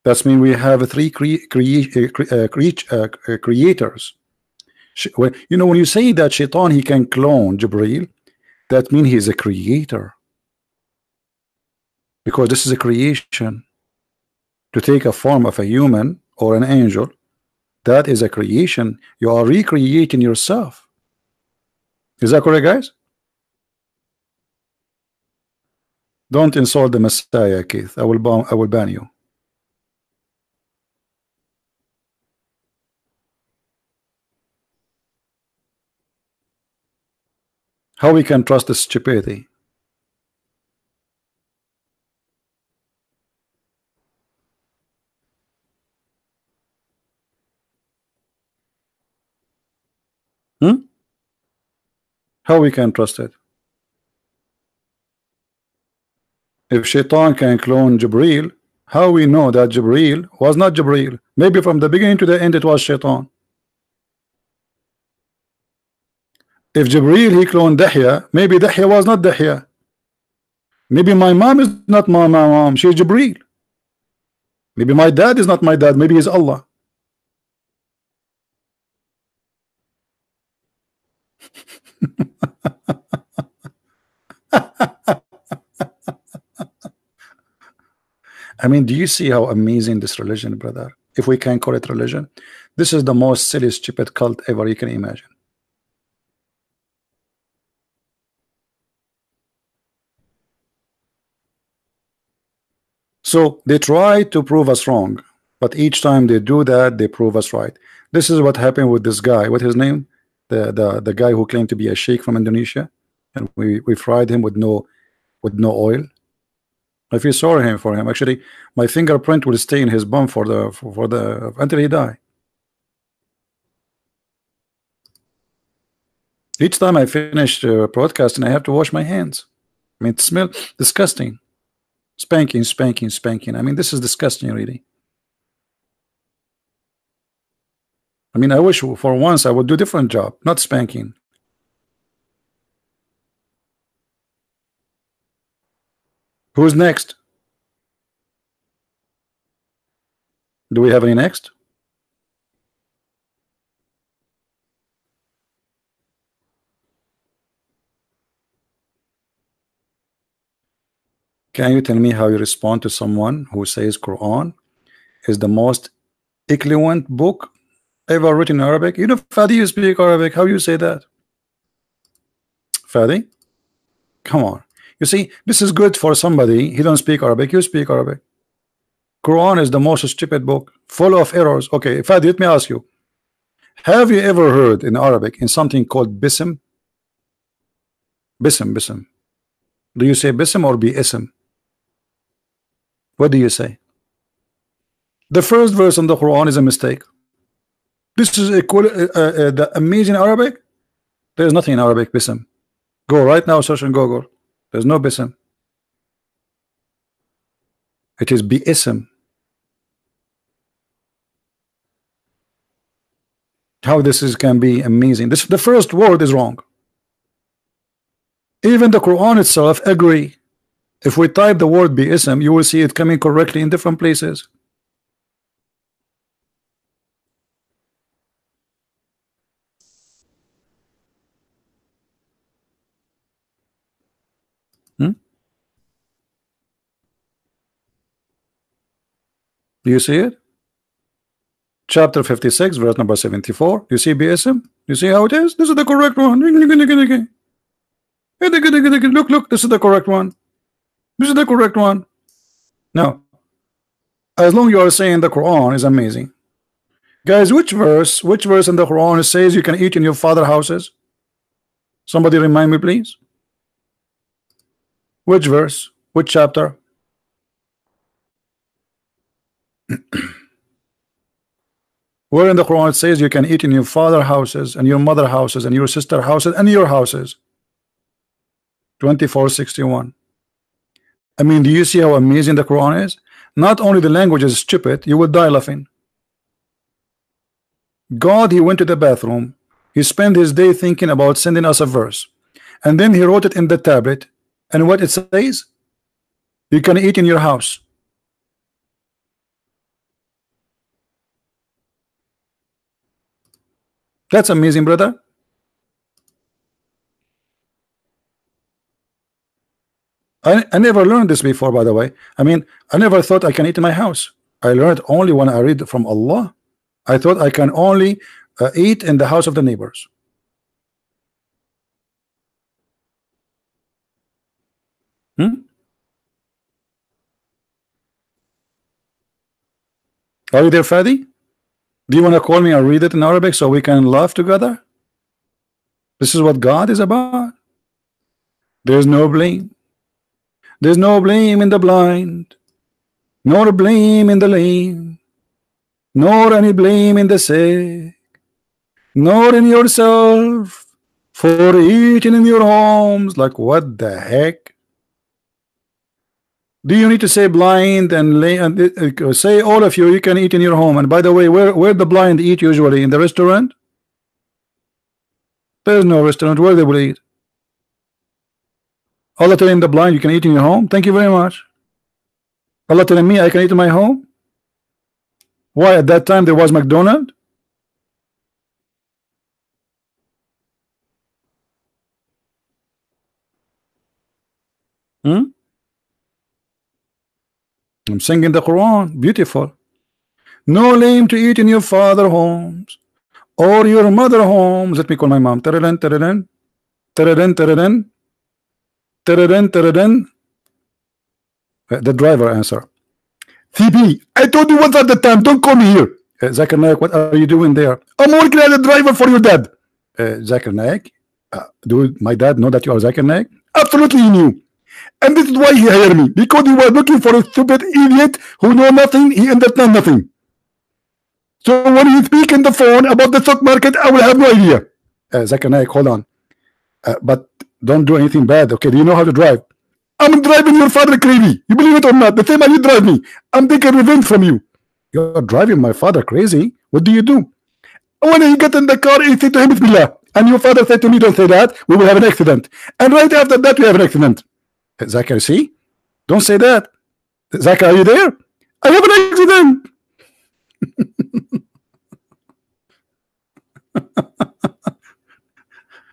A: That means we have three creators. You know, when you say that Shaitan, he can clone Jibreel, that means he's a creator. Because this is a creation. To take a form of a human or an angel, that is a creation. You are recreating yourself. Is that correct, guys? Don't insult the Messiah, Keith. I will ban you. How we can trust this stupidity? How we can trust it? If Shaitan can clone Jibreel, how we know that Jibreel was not Jibreel? Maybe from the beginning to the end it was Shaitan. If Jibreel he cloned Dahya, maybe Dahya was not Dahya. Maybe my mom is not my mom, she is Jibreel. Maybe my dad is not my dad, maybe he's Allah. I mean, do you see how amazing this religion, brother? If we can call it religion, this is the most silly, stupid cult ever you can imagine. So they try to prove us wrong, but each time they do that, they prove us right. This is what happened with this guy. What's his name? The guy who claimed to be a sheikh from Indonesia, and we fried him with no oil. I feel sorry for him. Actually, my fingerprint will stay in his bum for the until he die. Each time I finish broadcasting, I have to wash my hands. I mean, it smells disgusting. Spanking, spanking, spanking. I mean, this is disgusting, really. I mean, I wish for once I would do a different job, not spanking. Who's next? Do we have any next? Can you tell me how you respond to someone who says Quran is the most eloquent book ever written in Arabic? You know, Fadi, you speak Arabic. How you say that? Fadi? Come on. You see, this is good for somebody. He don't speak Arabic. You speak Arabic. Quran is the most stupid book, full of errors. Okay, Fadi, let me ask you. Have you ever heard in Arabic in something called bism? Bism, bism. Do you say bism or bi-ism? What do you say? The first verse in the Quran is a mistake. This is the amazing Arabic. There is nothing in Arabic bism. Go right now, search in Google. There's no bism. It is bi-ism. How this is can be amazing. This the first word is wrong. Even the Quran itself agree. If we type the word bi-ism, you will see it coming correctly in different places. Do you see it? Chapter 56, verse number 74. You see BSM? You see how it is? This is the correct one. Look, look, this is the correct one. This is the correct one. Now, as long as you are saying the Quran is amazing. Guys, which verse in the Quran says you can eat in your father's houses? Somebody remind me, please. Which verse? Which chapter? Where in the Quran it says you can eat in your father's houses and your mother's houses and your sister's houses and your houses? 2461. I mean, do you see how amazing the Quran is? Not only the language is stupid, you would die laughing. God, he went to the bathroom, he spent his day thinking about sending us a verse, and then he wrote it in the tablet, and what it says, you can eat in your house. That's amazing, brother. I never learned this before, by the way. I mean, I never thought I can eat in my house. I learned only when I read from Allah. I thought I can only eat in the house of the neighbors. Are you there, Fadi? Do you want to call me and read it in Arabic so we can laugh together? This is what God is about. There's no blame. There's no blame in the blind, nor blame in the lame, nor any blame in the sick, nor in yourself for eating in your homes. Like, what the heck? Do you need to say blind and lay and say all of you can eat in your home? And by the way, where the blind eat usually? In the restaurant? There's no restaurant where they will eat. Allah telling the blind you can eat in your home? Thank you very much. Allah telling me I can eat in my home? Why at that time there was McDonald's? I'm singing the Quran. Beautiful. No lame to eat in your father homes or your mother homes. Let me call my mom. Taradan, taradan, taradan, taradan. The driver answer. CB, I told you once at the time, don't call me here. Zakir Naik, what are you doing there? I'm working as a driver for your dad. Zakir Naik, do my dad know that you are Zakir Naik? Absolutely he knew. And this is why he hired me, because he was looking for a stupid idiot who know nothing, he understands nothing. So when you speak in the phone about the stock market, I will have no idea. Zakir Naik, hold on. But don't do anything bad, okay? Do you know how to drive? I'm driving your father crazy. You believe it or not? The same as you drive me. I'm taking revenge from you. You're driving my father crazy? What do you do? When he got in the car, he said to him, Bismillah. And your father said to me, don't say that. We will have an accident. And right after that, we have an accident. Zakir, see? Don't say that. Zakir, are you there? I have an accident.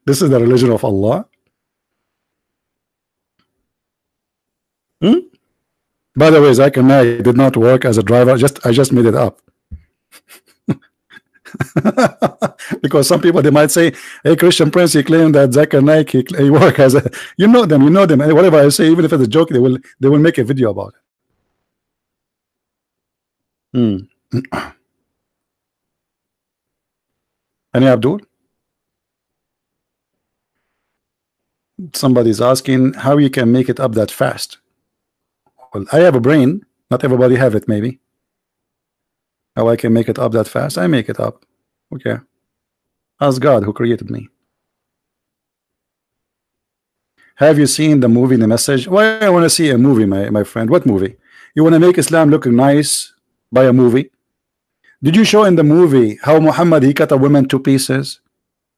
A: This is the religion of Allah. By the way, Zakir Naik did not work as a driver. I just made it up. Because some people, they might say, hey, Christian Prince, he claimed that Zakir Naik, he work as a, you know them, and whatever I say, even if it's a joke, they will make a video about it. Any Abdul? Somebody's asking how you can make it up that fast. Well, I have a brain, not everybody have it. Maybe how I can make it up that fast? I make it up. Okay, ask God who created me. Have you seen the movie The Message? Why I want to see a movie, my friend? What movie? You want to make Islam look nice by a movie? Did you show in the movie how Muhammad, he cut a woman to pieces?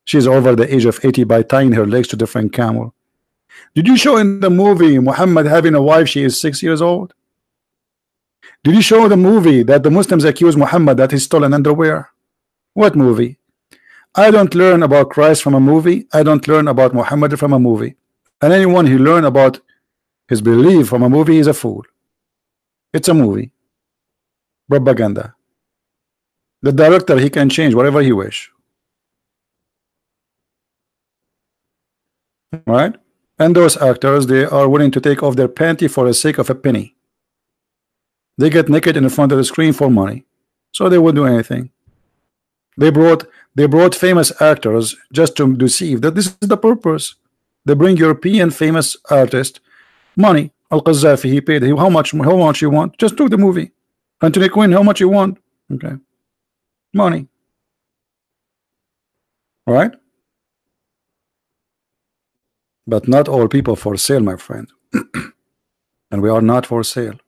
A: She's over the age of 80 by tying her legs to different camel. Did you show in the movie Muhammad having a wife, she is 6 years old? Did you show the movie that the Muslims accuse Muhammad that he stole an underwear? What movie? I don't learn about Christ from a movie. I don't learn about Muhammad from a movie. And anyone who learn about his belief from a movie is a fool. It's a movie. Propaganda. The director, he can change whatever he wish. Right? And those actors, they are willing to take off their panty for the sake of a penny. They get naked in front of the screen for money, so they would do anything. They brought famous actors just to deceive that this is the purpose. They bring European famous artist money. Al-Qaddafi, he paid. How much you want? Just do the movie. Anthony Quinn, how much you want? Okay, money. All right. But not all people for sale, my friend. And we are not for sale.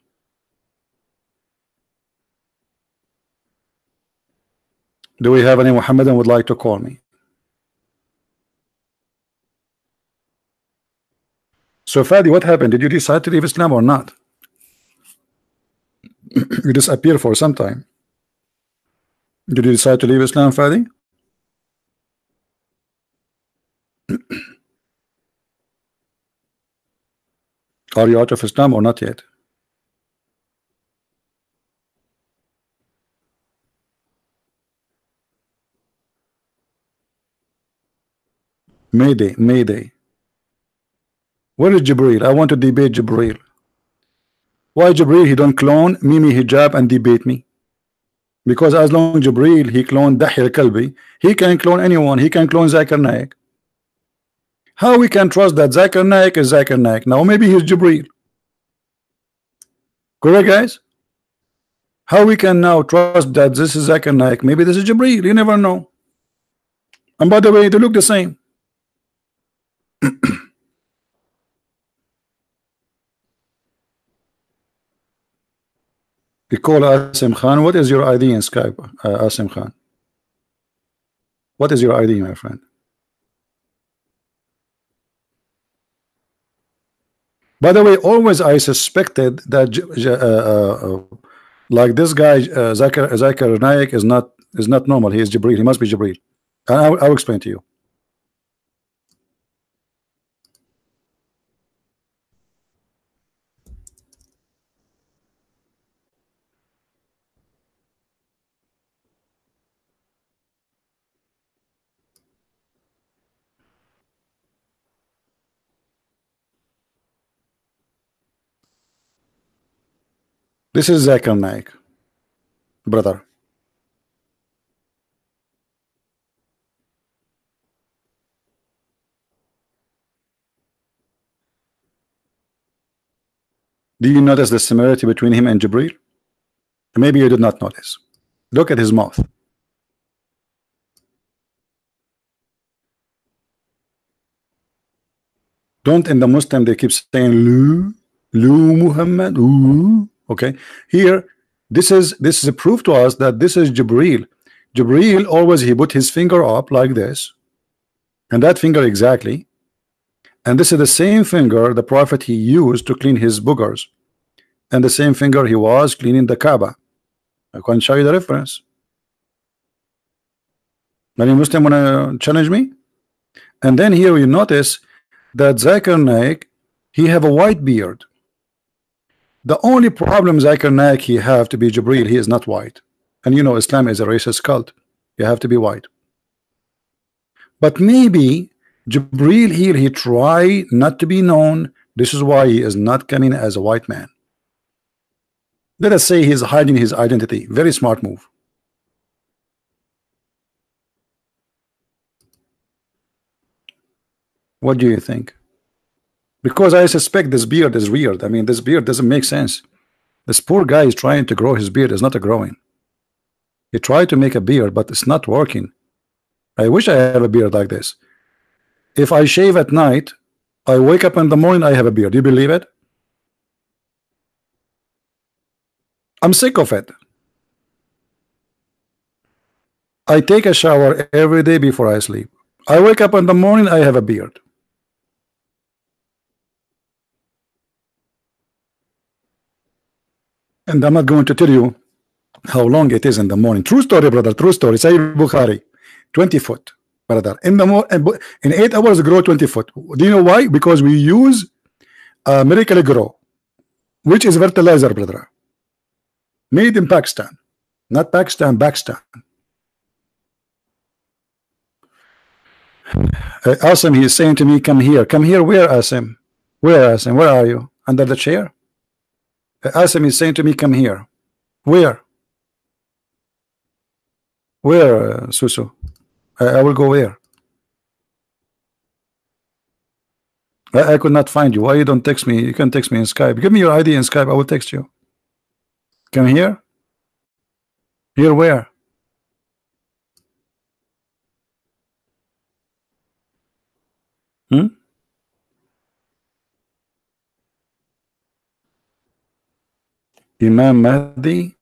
A: Do we have any Muhammadan would like to call me? So Fadi, what happened? Did you decide to leave Islam or not? You disappear for some time. Did you decide to leave Islam, Fadi? Are you out of Islam or not yet? Mayday, Mayday. Where is Jibreel? I want to debate Jibreel. Why Jibreel he don't clone Mimi Hijab and debate me? Because as long Jibreel he cloned Dahir Kalbi, he can clone anyone. He can clone Zakir Naik. How we can trust that Zakir Naik is Zakir Naik? Now maybe he's Jibreel. Correct, guys? How we can now trust that this is Zakir Naik? Maybe this is Jibreel. You never know. And by the way, they look the same. We call Asim Khan. What is your ID in Skype, Asim Khan? What is your ID, my friend? By the way, always I suspected that like this guy Zakir Naik is not normal. He is Jibreel. He must be Jibreel. And I'll explain to you. This is Zakir Naik, brother. Do you notice the similarity between him and Jibreel? Maybe you did not notice. Look at his mouth. Don't in the Muslim they keep saying Lu Muhammad. Ooh. Okay, here this is a proof to us that this is Jibreel. Jibreel always he put his finger up like this, and that finger exactly, and this is the same finger the Prophet he used to clean his boogers, and the same finger he was cleaning the Kaaba. I can show you the reference. Any Muslim wanna challenge me? And then here you notice that Zakir Naik he have a white beard. The only problem Zakir Naik he have to be Jibreel, he is not white. And you know Islam is a racist cult. You have to be white. But maybe Jibril here, he try not to be known. This is why he is not coming as a white man. Let us say he's hiding his identity. Very smart move. What do you think? Because I suspect this beard is weird. I mean, this beard doesn't make sense. This poor guy is trying to grow his beard. It's not a growing. He tried to make a beard, but it's not working. I wish I have a beard like this. If I shave at night, I wake up in the morning, I have a beard. Do you believe it? I'm sick of it. I take a shower every day before I sleep. I wake up in the morning, I have a beard. And I'm not going to tell you how long it is in the morning. True story, brother. True story. Sahih Bukhari, 20 foot, brother. In 8 hours, grow 20 foot. Do you know why? Because we use Miracle Grow, which is fertilizer, brother. Made in Pakistan, not Pakistan, Pakistan. Asim, he is saying to me, come here. Come here. Where, Asim? Where, Asim? Where are you? Under the chair? Asim is saying to me, come here. Where? Where, Susu? I will go where? I could not find you. Why you don't text me? You can text me in Skype. Give me your ID in Skype. I will text you. Come here. Here where? Imam Mahdi.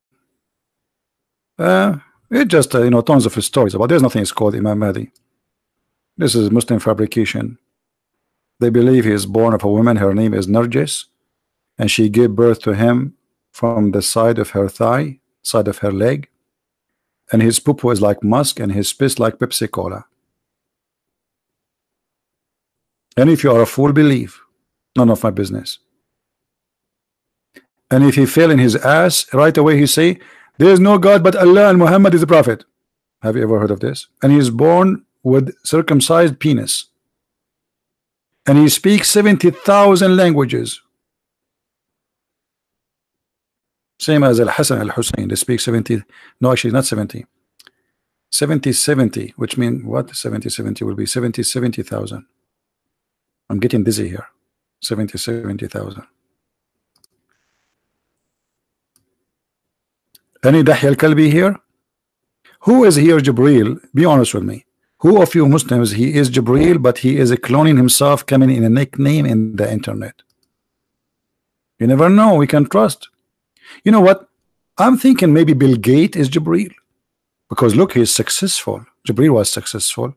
A: It just tons of stories about. There's nothing is called Imam Mahdi. This is Muslim fabrication. They believe he is born of a woman. Her name is Nargis, and she gave birth to him from the side of her thigh, side of her leg, and his poop was like musk, and his piss like Pepsi Cola. And if you are a fool, believe. None of my business. And if he fell in his ass, right away he say, there is no God but Allah and Muhammad is the prophet. Have you ever heard of this? And he is born with circumcised penis. And he speaks 70,000 languages. Same as Al-Hassan Al-Hussein. They speak 70. No, actually not 70. 70, which means what? 70 will be 70,000. I'm getting dizzy here. 70,000. Any Dahi al-Kalbi here? Who is here Jibreel? Be honest with me. Who of you Muslims, he is Jibreel, but he is cloning himself, coming in a nickname in the internet? You never know. We can trust. You know what? I'm thinking maybe Bill Gates is Jibreel. Because look, he's successful. Jibreel was successful.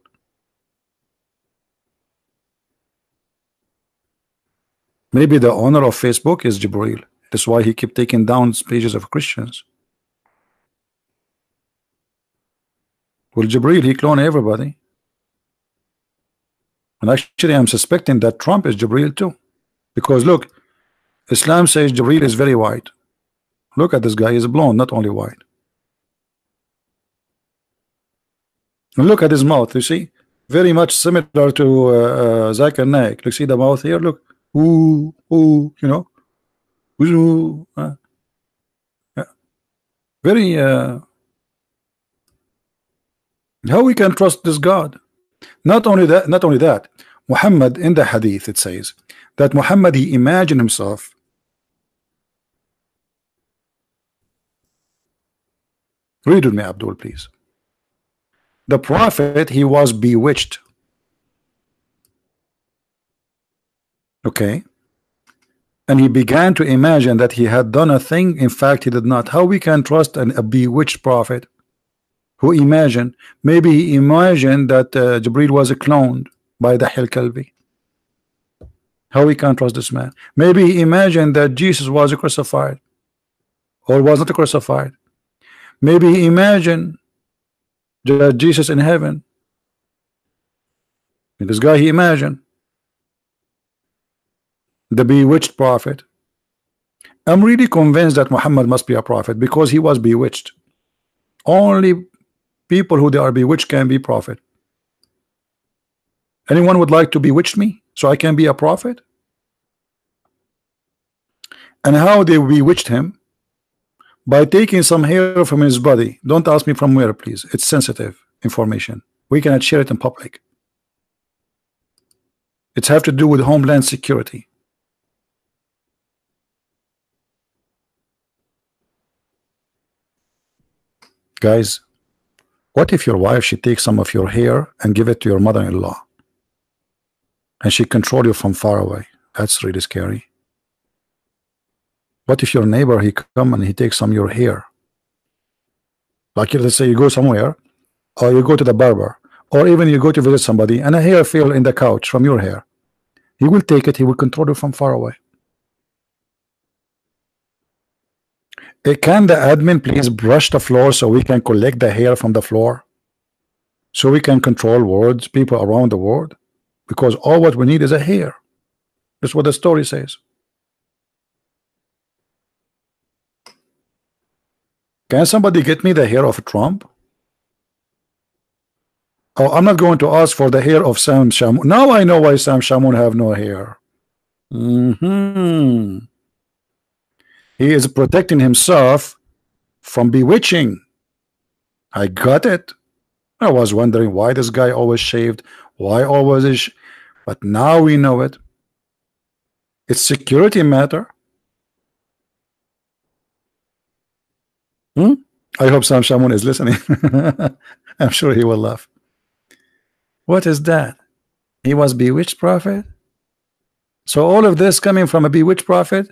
A: Maybe the owner of Facebook is Jibreel. That's why he kept taking down pages of Christians. Well, Jibreel, he cloned everybody. And actually, I'm suspecting that Trump is Jibreel too. Because look, Islam says Jibreel is very white. Look at this guy, he's blonde, not only white. And look at his mouth, you see? Very much similar to Zakir Naik. Look, see the mouth here? Look. Ooh, ooh, Ooh, yeah. Very how we can trust this God? Not only that, Muhammad, in the hadith it says that Muhammad, he imagined himself read with me, Abdul, please. The prophet, he was bewitched. Okay, and he began to imagine that he had done a thing, in fact he did not. How we can trust a bewitched prophet who imagined? Maybe he imagined that Jibreel was cloned by the Kalbi. How we can trust this man? Maybe he imagined that Jesus was crucified or was not crucified. Maybe he imagined that Jesus in heaven. And this guy, he imagined the bewitched prophet. I'm really convinced that Muhammad must be a prophet because he was bewitched. Only people who they are bewitched can be prophet? Anyone would like to bewitch me so I can be a prophet? And how they bewitched him? By taking some hair from his body. Don't ask me from where, please. It's sensitive information. We cannot share it in public. It's have to do with homeland security. Guys, what if your wife, she takes some of your hair and give it to your mother-in-law, and she control you from far away? That's really scary. What if your neighbor, he come and he takes some of your hair? Like, let's say you go somewhere, or you go to the barber, or even you go to visit somebody, and a hair fell in the couch from your hair. He will take it, he will control you from far away. Can the admin please brush the floor so we can collect the hair from the floor? So we can control words, people around the world? Because all what we need is a hair. That's what the story says. Can somebody get me the hair of Trump? Oh, I'm not going to ask for the hair of Sam Shamoun. Now I know why Sam Shamoun have no hair. He is protecting himself from bewitching. I got it. I was wondering why this guy always shaved, why always is, but now we know it. It's security matter. I hope Sam Shamoun is listening. I'm sure he will laugh. What is that? He was bewitched prophet? So all of this coming from a bewitched prophet?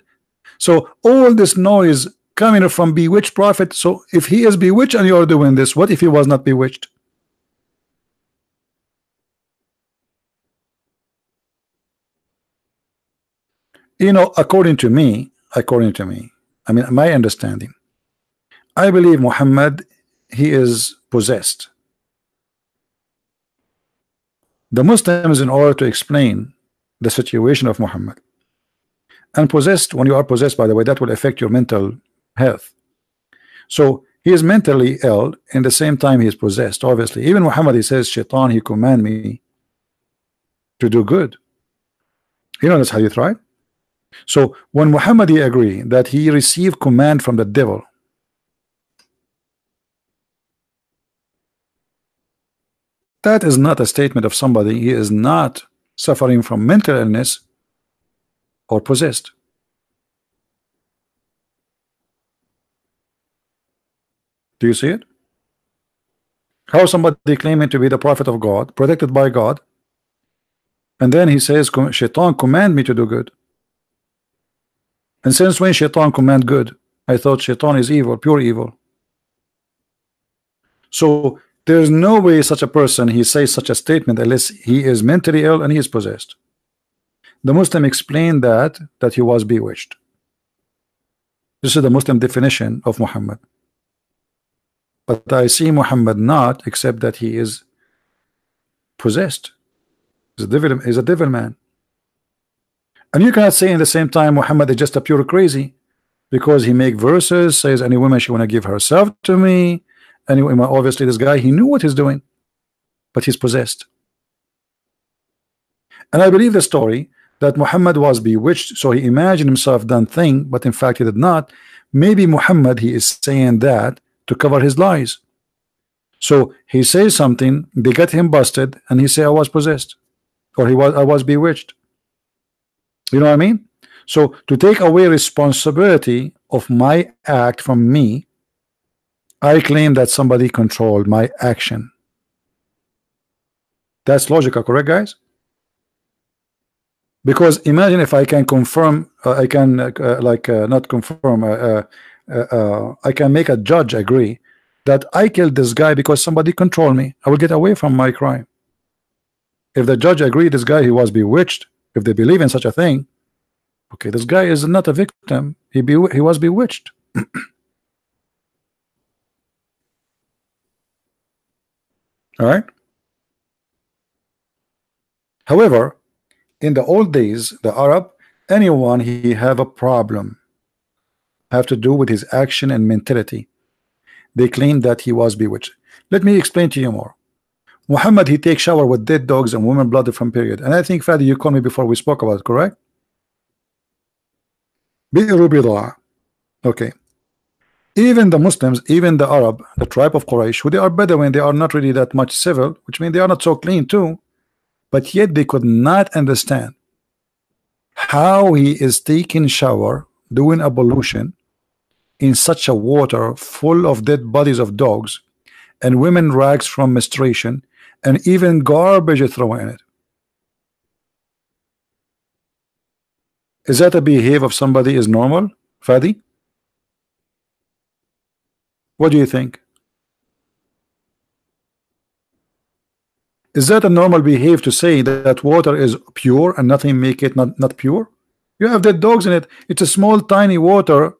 A: So all this noise coming from bewitched prophet. So if he is bewitched and you're doing this, what if he was not bewitched? You know, according to me, I mean, my understanding, I believe Muhammad, he is possessed. The Muslims, in order to explain the situation of Muhammad, and possessed, when you are possessed, by the way, that will affect your mental health. So he is mentally ill, in the same time he is possessed, obviously. Even Muhammad, he says, Shaitan, he command me to do good. You know, that's hadith, right? So when Muhammad, he agree that he received command from the devil, that is not a statement of somebody, he is not suffering from mental illness or possessed. Do you see it? How somebody claiming to be the prophet of God, protected by God, and then he says, Shaitan command me to do good. And since when Shaitan command good? I thought Shaitan is evil, pure evil. So there's no way such a person, he says such a statement unless he is mentally ill and he is possessed. The Muslim explained that he was bewitched. This is the Muslim definition of Muhammad. But I see Muhammad not, except that he is possessed. He's a devil man. And you cannot say in the same time Muhammad is just a pure crazy, because he make verses, says any woman she want to give herself to me. Anyway, obviously this guy, he knew what he's doing, but he's possessed. And I believe the story that Muhammad was bewitched, so he imagined himself done thing, but in fact he did not. Maybe Muhammad, he is saying that to cover his lies. So he says something, they get him busted, and he say I was possessed, or I was bewitched. You know what I mean? So to take away responsibility of my act from me, I claim that somebody controlled my action. That's logical, correct, guys? Because imagine if I can confirm, I can not confirm, I can make a judge agree that I killed this guy because somebody controlled me. I will get away from my crime. If the judge agreed this guy, he was bewitched, if they believe in such a thing, okay, this guy is not a victim, he was bewitched. All right. However, in the old days, the Arab, anyone he have a problem have to do with his action and mentality, they claim that he was bewitched. Let me explain to you more. Muhammad, he takes shower with dead dogs and women blood from period. And I think, Fadi, you called me before we spoke about it, correct? Okay. Even the Muslims, even the Arab, the tribe of Quraysh, who they are Bedouin, they are not really that much civil, which means they are not so clean too. But yet they could not understand how he is taking shower, doing ablution in such a water full of dead bodies of dogs and women rags from menstruation and even garbage thrown in it. Is that a behavior of somebody is normal, Fadi? What do you think? Is that a normal behavior to say that water is pure and nothing make it not pure? You have dead dogs in it. It's a small tiny water.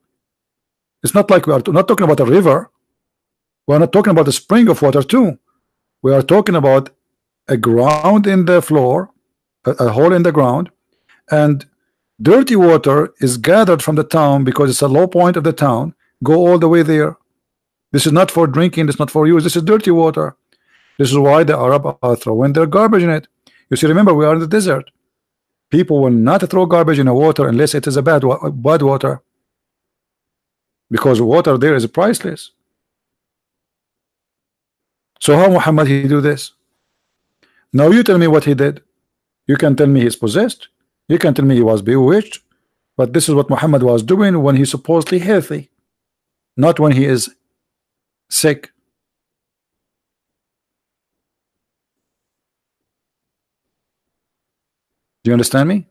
A: It's not like we are not talking about a river. We are not talking about a spring of water too. We are talking about a ground in the floor, a hole in the ground, and dirty water is gathered from the town because it's a low point of the town. Go all the way there. This is not for drinking. This is not for use. This is dirty water. This is why the Arab are throwing their garbage in it. You see, remember, we are in the desert. People will not throw garbage in the water unless it is a bad water, because water there is priceless. So how Muhammad he do this? Now you tell me what he did. You can tell me he's possessed. You can tell me he was bewitched. But this is what Muhammad was doing when he's supposedly healthy, not when he is sick. Do you understand me?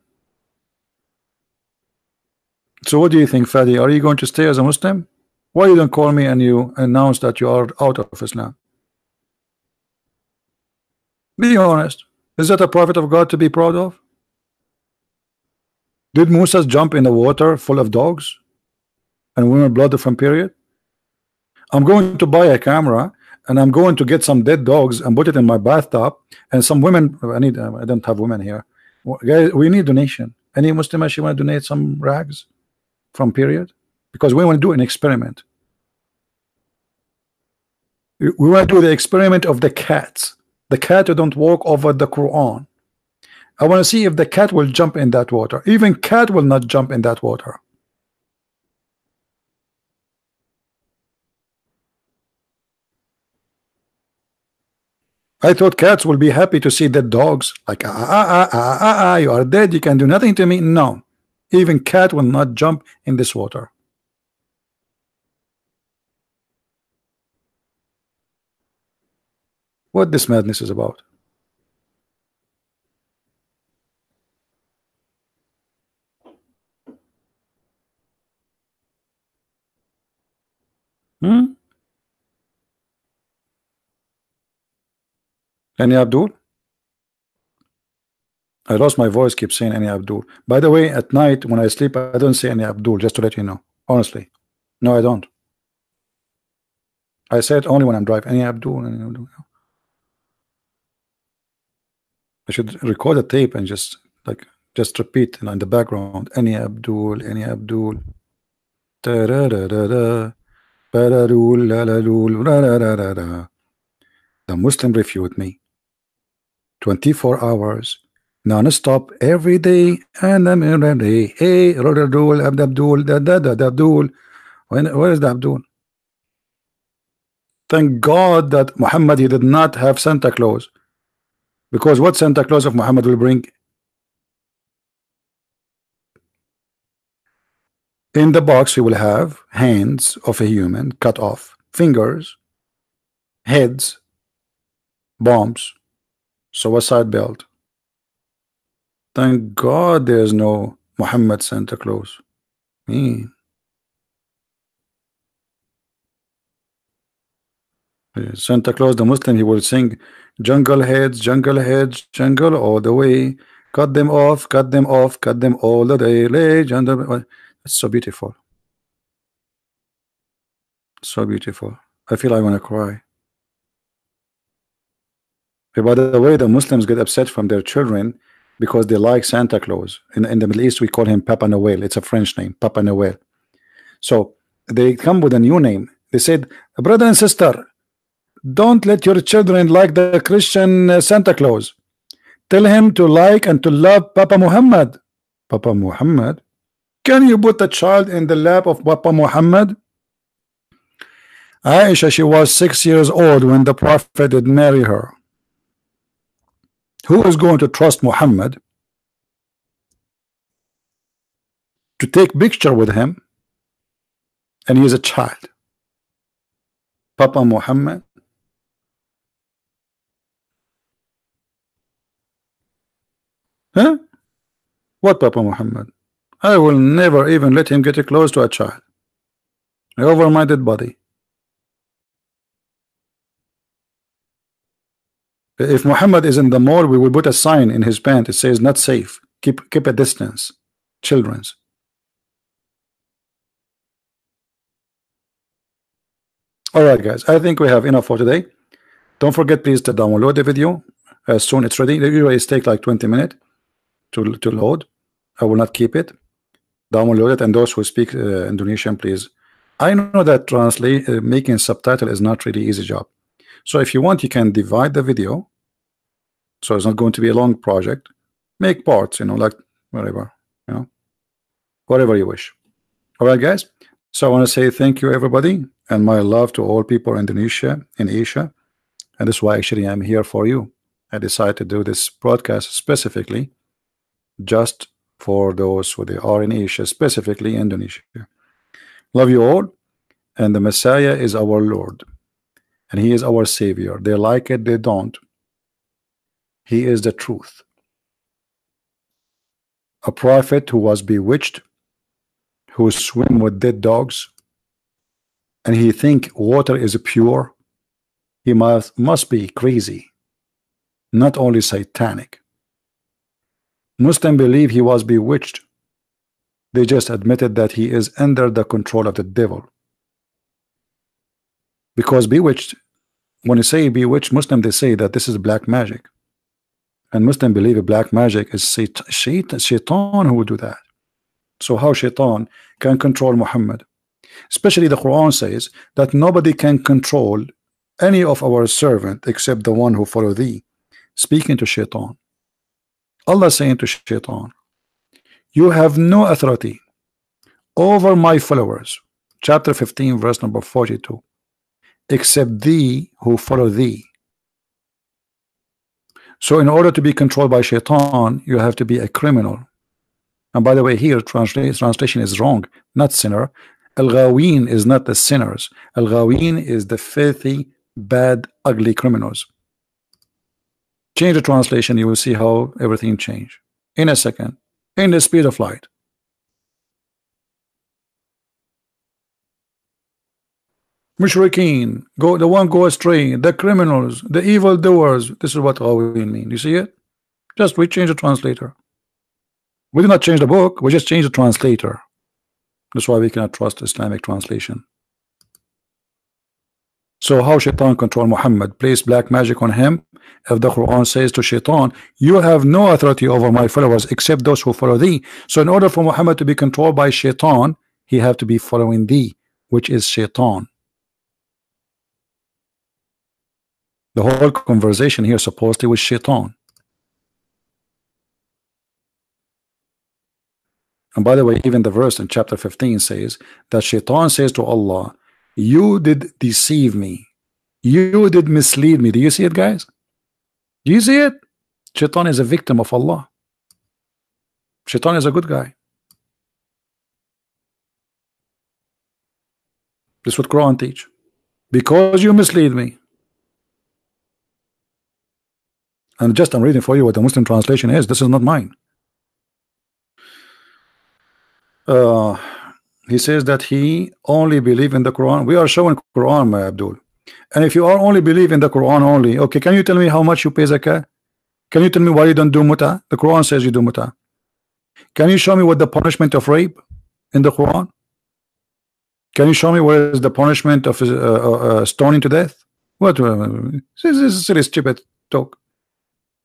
A: So what do you think, Fadi? Are you going to stay as a Muslim? Why you don't call me and you announce that you are out of Islam? Be honest. Is that a prophet of God to be proud of? Did Musa jump in the water full of dogs and women blood from period? I'm going to buy a camera and I'm going to get some dead dogs and put it in my bathtub, and some women, I don't have women here. Guys, we need donation. Any Muslim actually want to donate some rags from period? Because we want to do an experiment. We want to do the experiment of the cats. The cat who don't walk over the Quran. I want to see if the cat will jump in that water. Even cat will not jump in that water. I thought cats will be happy to see dead dogs. Like, you are dead, you can do nothing to me. No, even cat will not jump in this water. What this madness is about? Any Abdul? I lost my voice, keep saying any Abdul. By the way, at night when I sleep, I don't say any Abdul, just to let you know. Honestly. No, I don't. I say it only when I'm driving. Any Abdul, any Abdul. I should record a tape and just repeat in the background. Any Abdul, any Abdul. The Muslim refute me. 24 hours, non-stop, every day, and I'm ready. Hey, Abdul, Abdul. Where is the Abdul? Thank God that Muhammad, he did not have Santa Claus, because what Santa Claus of Muhammad will bring? In the box, he will have hands of a human cut off, fingers, heads, bombs, suicide belt. Thank God there's no Muhammad Santa Claus. Santa Claus, the Muslim, he will sing jungle heads, jungle all the way. Cut them off, cut them off, cut them all the day. It's so beautiful. So beautiful. I feel I want to cry. By the way, the Muslims get upset from their children because they like Santa Claus. In the Middle East, we call him Papa Noel. It's a French name, Papa Noel. So they come with a new name. They said, brother and sister, Don't let your children like the Christian Santa Claus. Tell him to like and to love Papa Muhammad. Papa Muhammad? Can you put a child in the lap of Papa Muhammad? Aisha, she was 6 years old when the Prophet did marry her. Who is going to trust Muhammad to take picture with him, and he is a child? Papa Muhammad? Huh? What Papa Muhammad? I will never even let him get close to a child. Over my dead body. If Muhammad is in the mall, we will put a sign in his pant. It says not safe. Keep a distance. Children's. Alright guys, I think we have enough for today. Don't forget please to download the video as soon as it's ready. The video is take like 20 minutes to load. I will not keep it. Download it, and those who speak Indonesian, please. I know that making subtitle is not really easy job. So if you want, you can divide the video, so it's not going to be a long project. Make parts, you know, like whatever, you know, whatever you wish. All right, guys. So I want to say thank you, everybody, and my love to all people in Indonesia, in Asia, and this is why actually I'm here for you. I decided to do this broadcast specifically just for those who they are in Asia, specifically Indonesia. Love you all, and the Messiah is our Lord, and he is our Savior. They like it, they don't. He is the truth. A prophet who was bewitched, who swim with dead dogs, and he think water is pure. He must be crazy, not only satanic. Muslims believe he was bewitched. They just admitted that he is under the control of the devil. Because bewitched, when you say bewitched, Muslim, they say that this is black magic. And Muslim believe black magic is shaitan who would do that. So how shaitan can control Muhammad? Especially the Quran says that nobody can control any of our servant except the one who follow thee. Speaking to shaitan. Allah saying to shaitan, you have no authority over my followers. Chapter 15 verse number 42. Except thee who follow thee. So in order to be controlled by shaitan, you have to be a criminal. And by the way, here translation is wrong, not sinner. Al-Ghaween is not the sinners. Al-Ghaween is the filthy, bad, ugly criminals. Change the translation, you will see how everything changed in a second, in the speed of light. Mushrikeen, the one go astray, the criminals, the evil doers. This is what we mean. You see it? Just we change the translator. We did not change the book, we just changed the translator. That's why we cannot trust Islamic translation. So how shaitan control Muhammad? Place black magic on him. If the Quran says to shaitan, you have no authority over my followers except those who follow thee. So in order for Muhammad to be controlled by shaitan, he have to be following thee, which is shaitan. The whole conversation here supposedly was shaitan. And by the way, even the verse in chapter 15 says that shaitan says to Allah, you did deceive me, you did mislead me. Do you see it, guys? Do you see it? Shaitan is a victim of Allah. Shaitan is a good guy. This is what Quran teach. Because you mislead me. And just I'm reading for you what the Muslim translation is. This is not mine. He says that he only believe in the Quran. We are showing Quran, my Abdul. And if you are only believe in the Quran only, okay, can you tell me how much you pay zakah? Can you tell me why you don't do muta? The Quran says you do muta. Can you show me what the punishment of rape in the Quran? Can you show me where is the punishment of stoning to death? What? This is silly, stupid talk.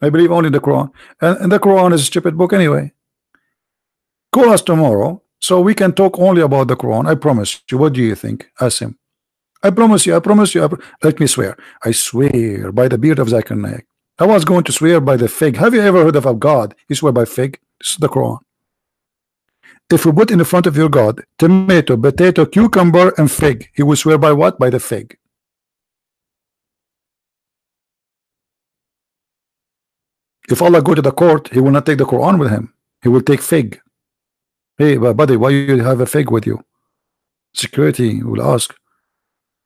A: I believe only the Quran, and the Quran is a stupid book anyway. Call us tomorrow so we can talk only about the Quran. I promise you. What do you think? Ask him. I promise you, I promise you, let me swear. I swear by the beard of Zakir Naik. I was going to swear by the fig. Have you ever heard of a God? You swear by fig? This is the Quran. If we put in the front of your God tomato, potato, cucumber, and fig, he will swear by what? By the fig. If Allah go to the court, he will not take the Quran with him. He will take fig. Hey, buddy, why you have a fig with you? Security will ask.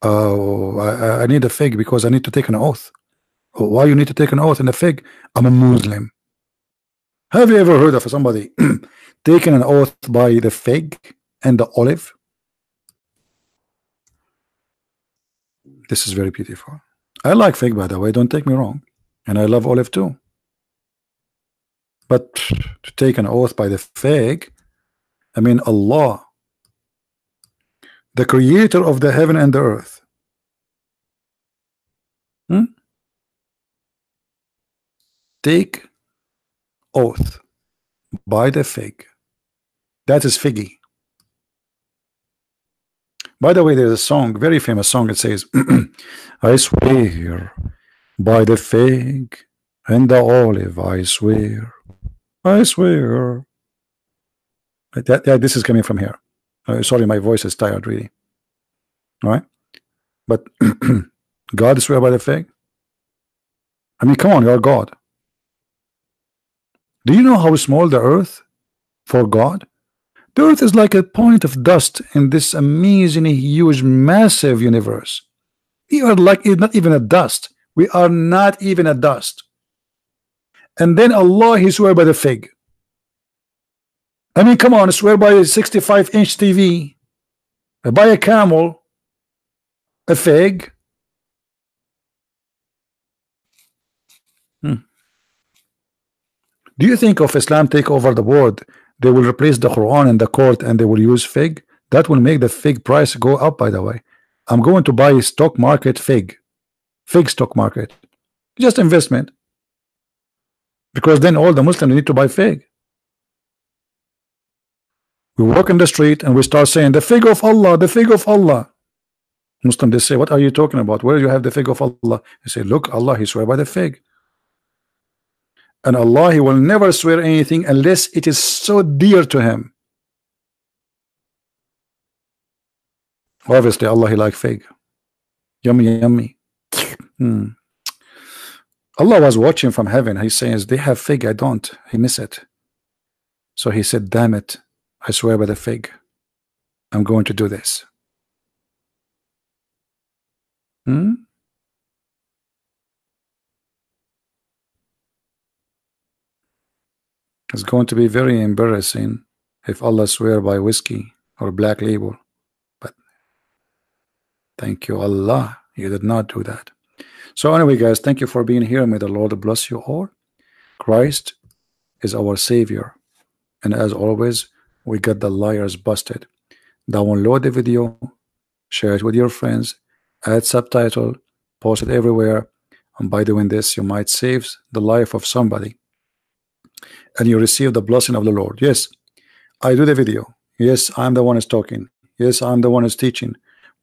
A: I need a fig because I need to take an oath. Why you need to take an oath in a fig? I'm a Muslim. Have you ever heard of somebody taking an oath by the fig and the olive? This is very beautiful. I like fig, by the way, don't take me wrong, and I love olive too. But to take an oath by the fig, I mean Allah, the creator of the heaven and the earth, take oath by the fig. That is figgy. By the way, there's a song, very famous song. It says, I swear by the fig and the olive, I swear, I swear. This is coming from here. Sorry, my voice is tired, really. All right, but God swear by the fig. I mean, come on, you're God. Do you know how small the earth for God? The earth is like a point of dust in this amazingly huge, massive universe. We are like not even a dust. We are not even a dust. And then Allah, he swear by the fig. I mean, come on, swear by a 65-inch TV, by a camel, a fig. Do you think if Islam take over the world, they will replace the Quran in the court and they will use fig? That will make the fig price go up, by the way. I'm going to buy a stock market fig stock market, just investment, because then all the Muslims need to buy fig. We walk in the street and we start saying the fig of Allah, the fig of Allah. Muslims, they say, what are you talking about? Where do you have the fig of Allah? They say, look, Allah, he swear by the fig. And Allah, he will never swear anything unless it is so dear to him. Obviously, Allah, he like fig. Yummy, yummy. Allah was watching from heaven. He says, they have fig, I don't. He miss it. So he said, damn it, I swear by the fig, I'm going to do this. It's going to be very embarrassing if Allah swear by whiskey or black label. But thank you, Allah, you did not do that. So anyway, guys, thank you for being here. May the Lord bless you all. Christ is our Savior. And as always, we got the liars busted. Download the video, share it with your friends, add subtitle, post it everywhere. And by doing this, you might save the life of somebody. And you receive the blessing of the Lord. Yes, I do the video. Yes, I'm the one who's talking. Yes, I'm the one who's teaching.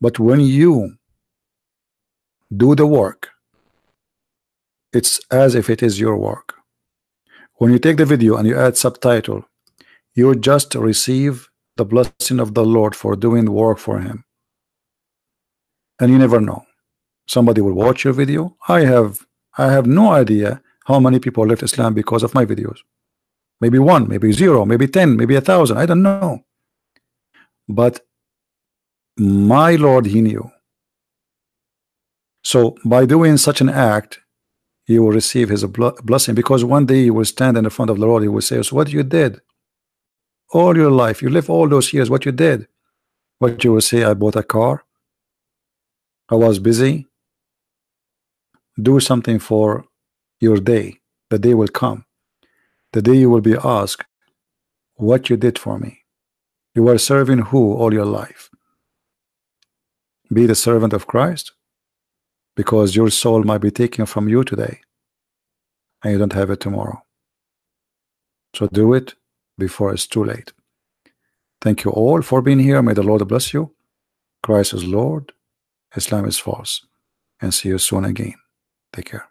A: But when you do the work, it's as if it is your work. When you take the video and you add subtitle, you just receive the blessing of the Lord for doing the work for him. And you never know, somebody will watch your video. I have no idea how many people left Islam because of my videos. Maybe 1, maybe 0, maybe 10, maybe 1,000. I don't know. But my Lord, he knew. So by doing such an act, you will receive his blessing, because one day you will stand in the front of the Lord. He will say, so what you did all your life, you live all those years, what you did? What you will say, I bought a car, I was busy. Do something for your day. The day will come. The day you will be asked what you did for me. You were serving who all your life? Be the servant of Christ, because your soul might be taken from you today and you don't have it tomorrow. So do it before it's too late. Thank you all for being here. May the Lord bless you. Christ is Lord. Islam is false. And see you soon again. Take care.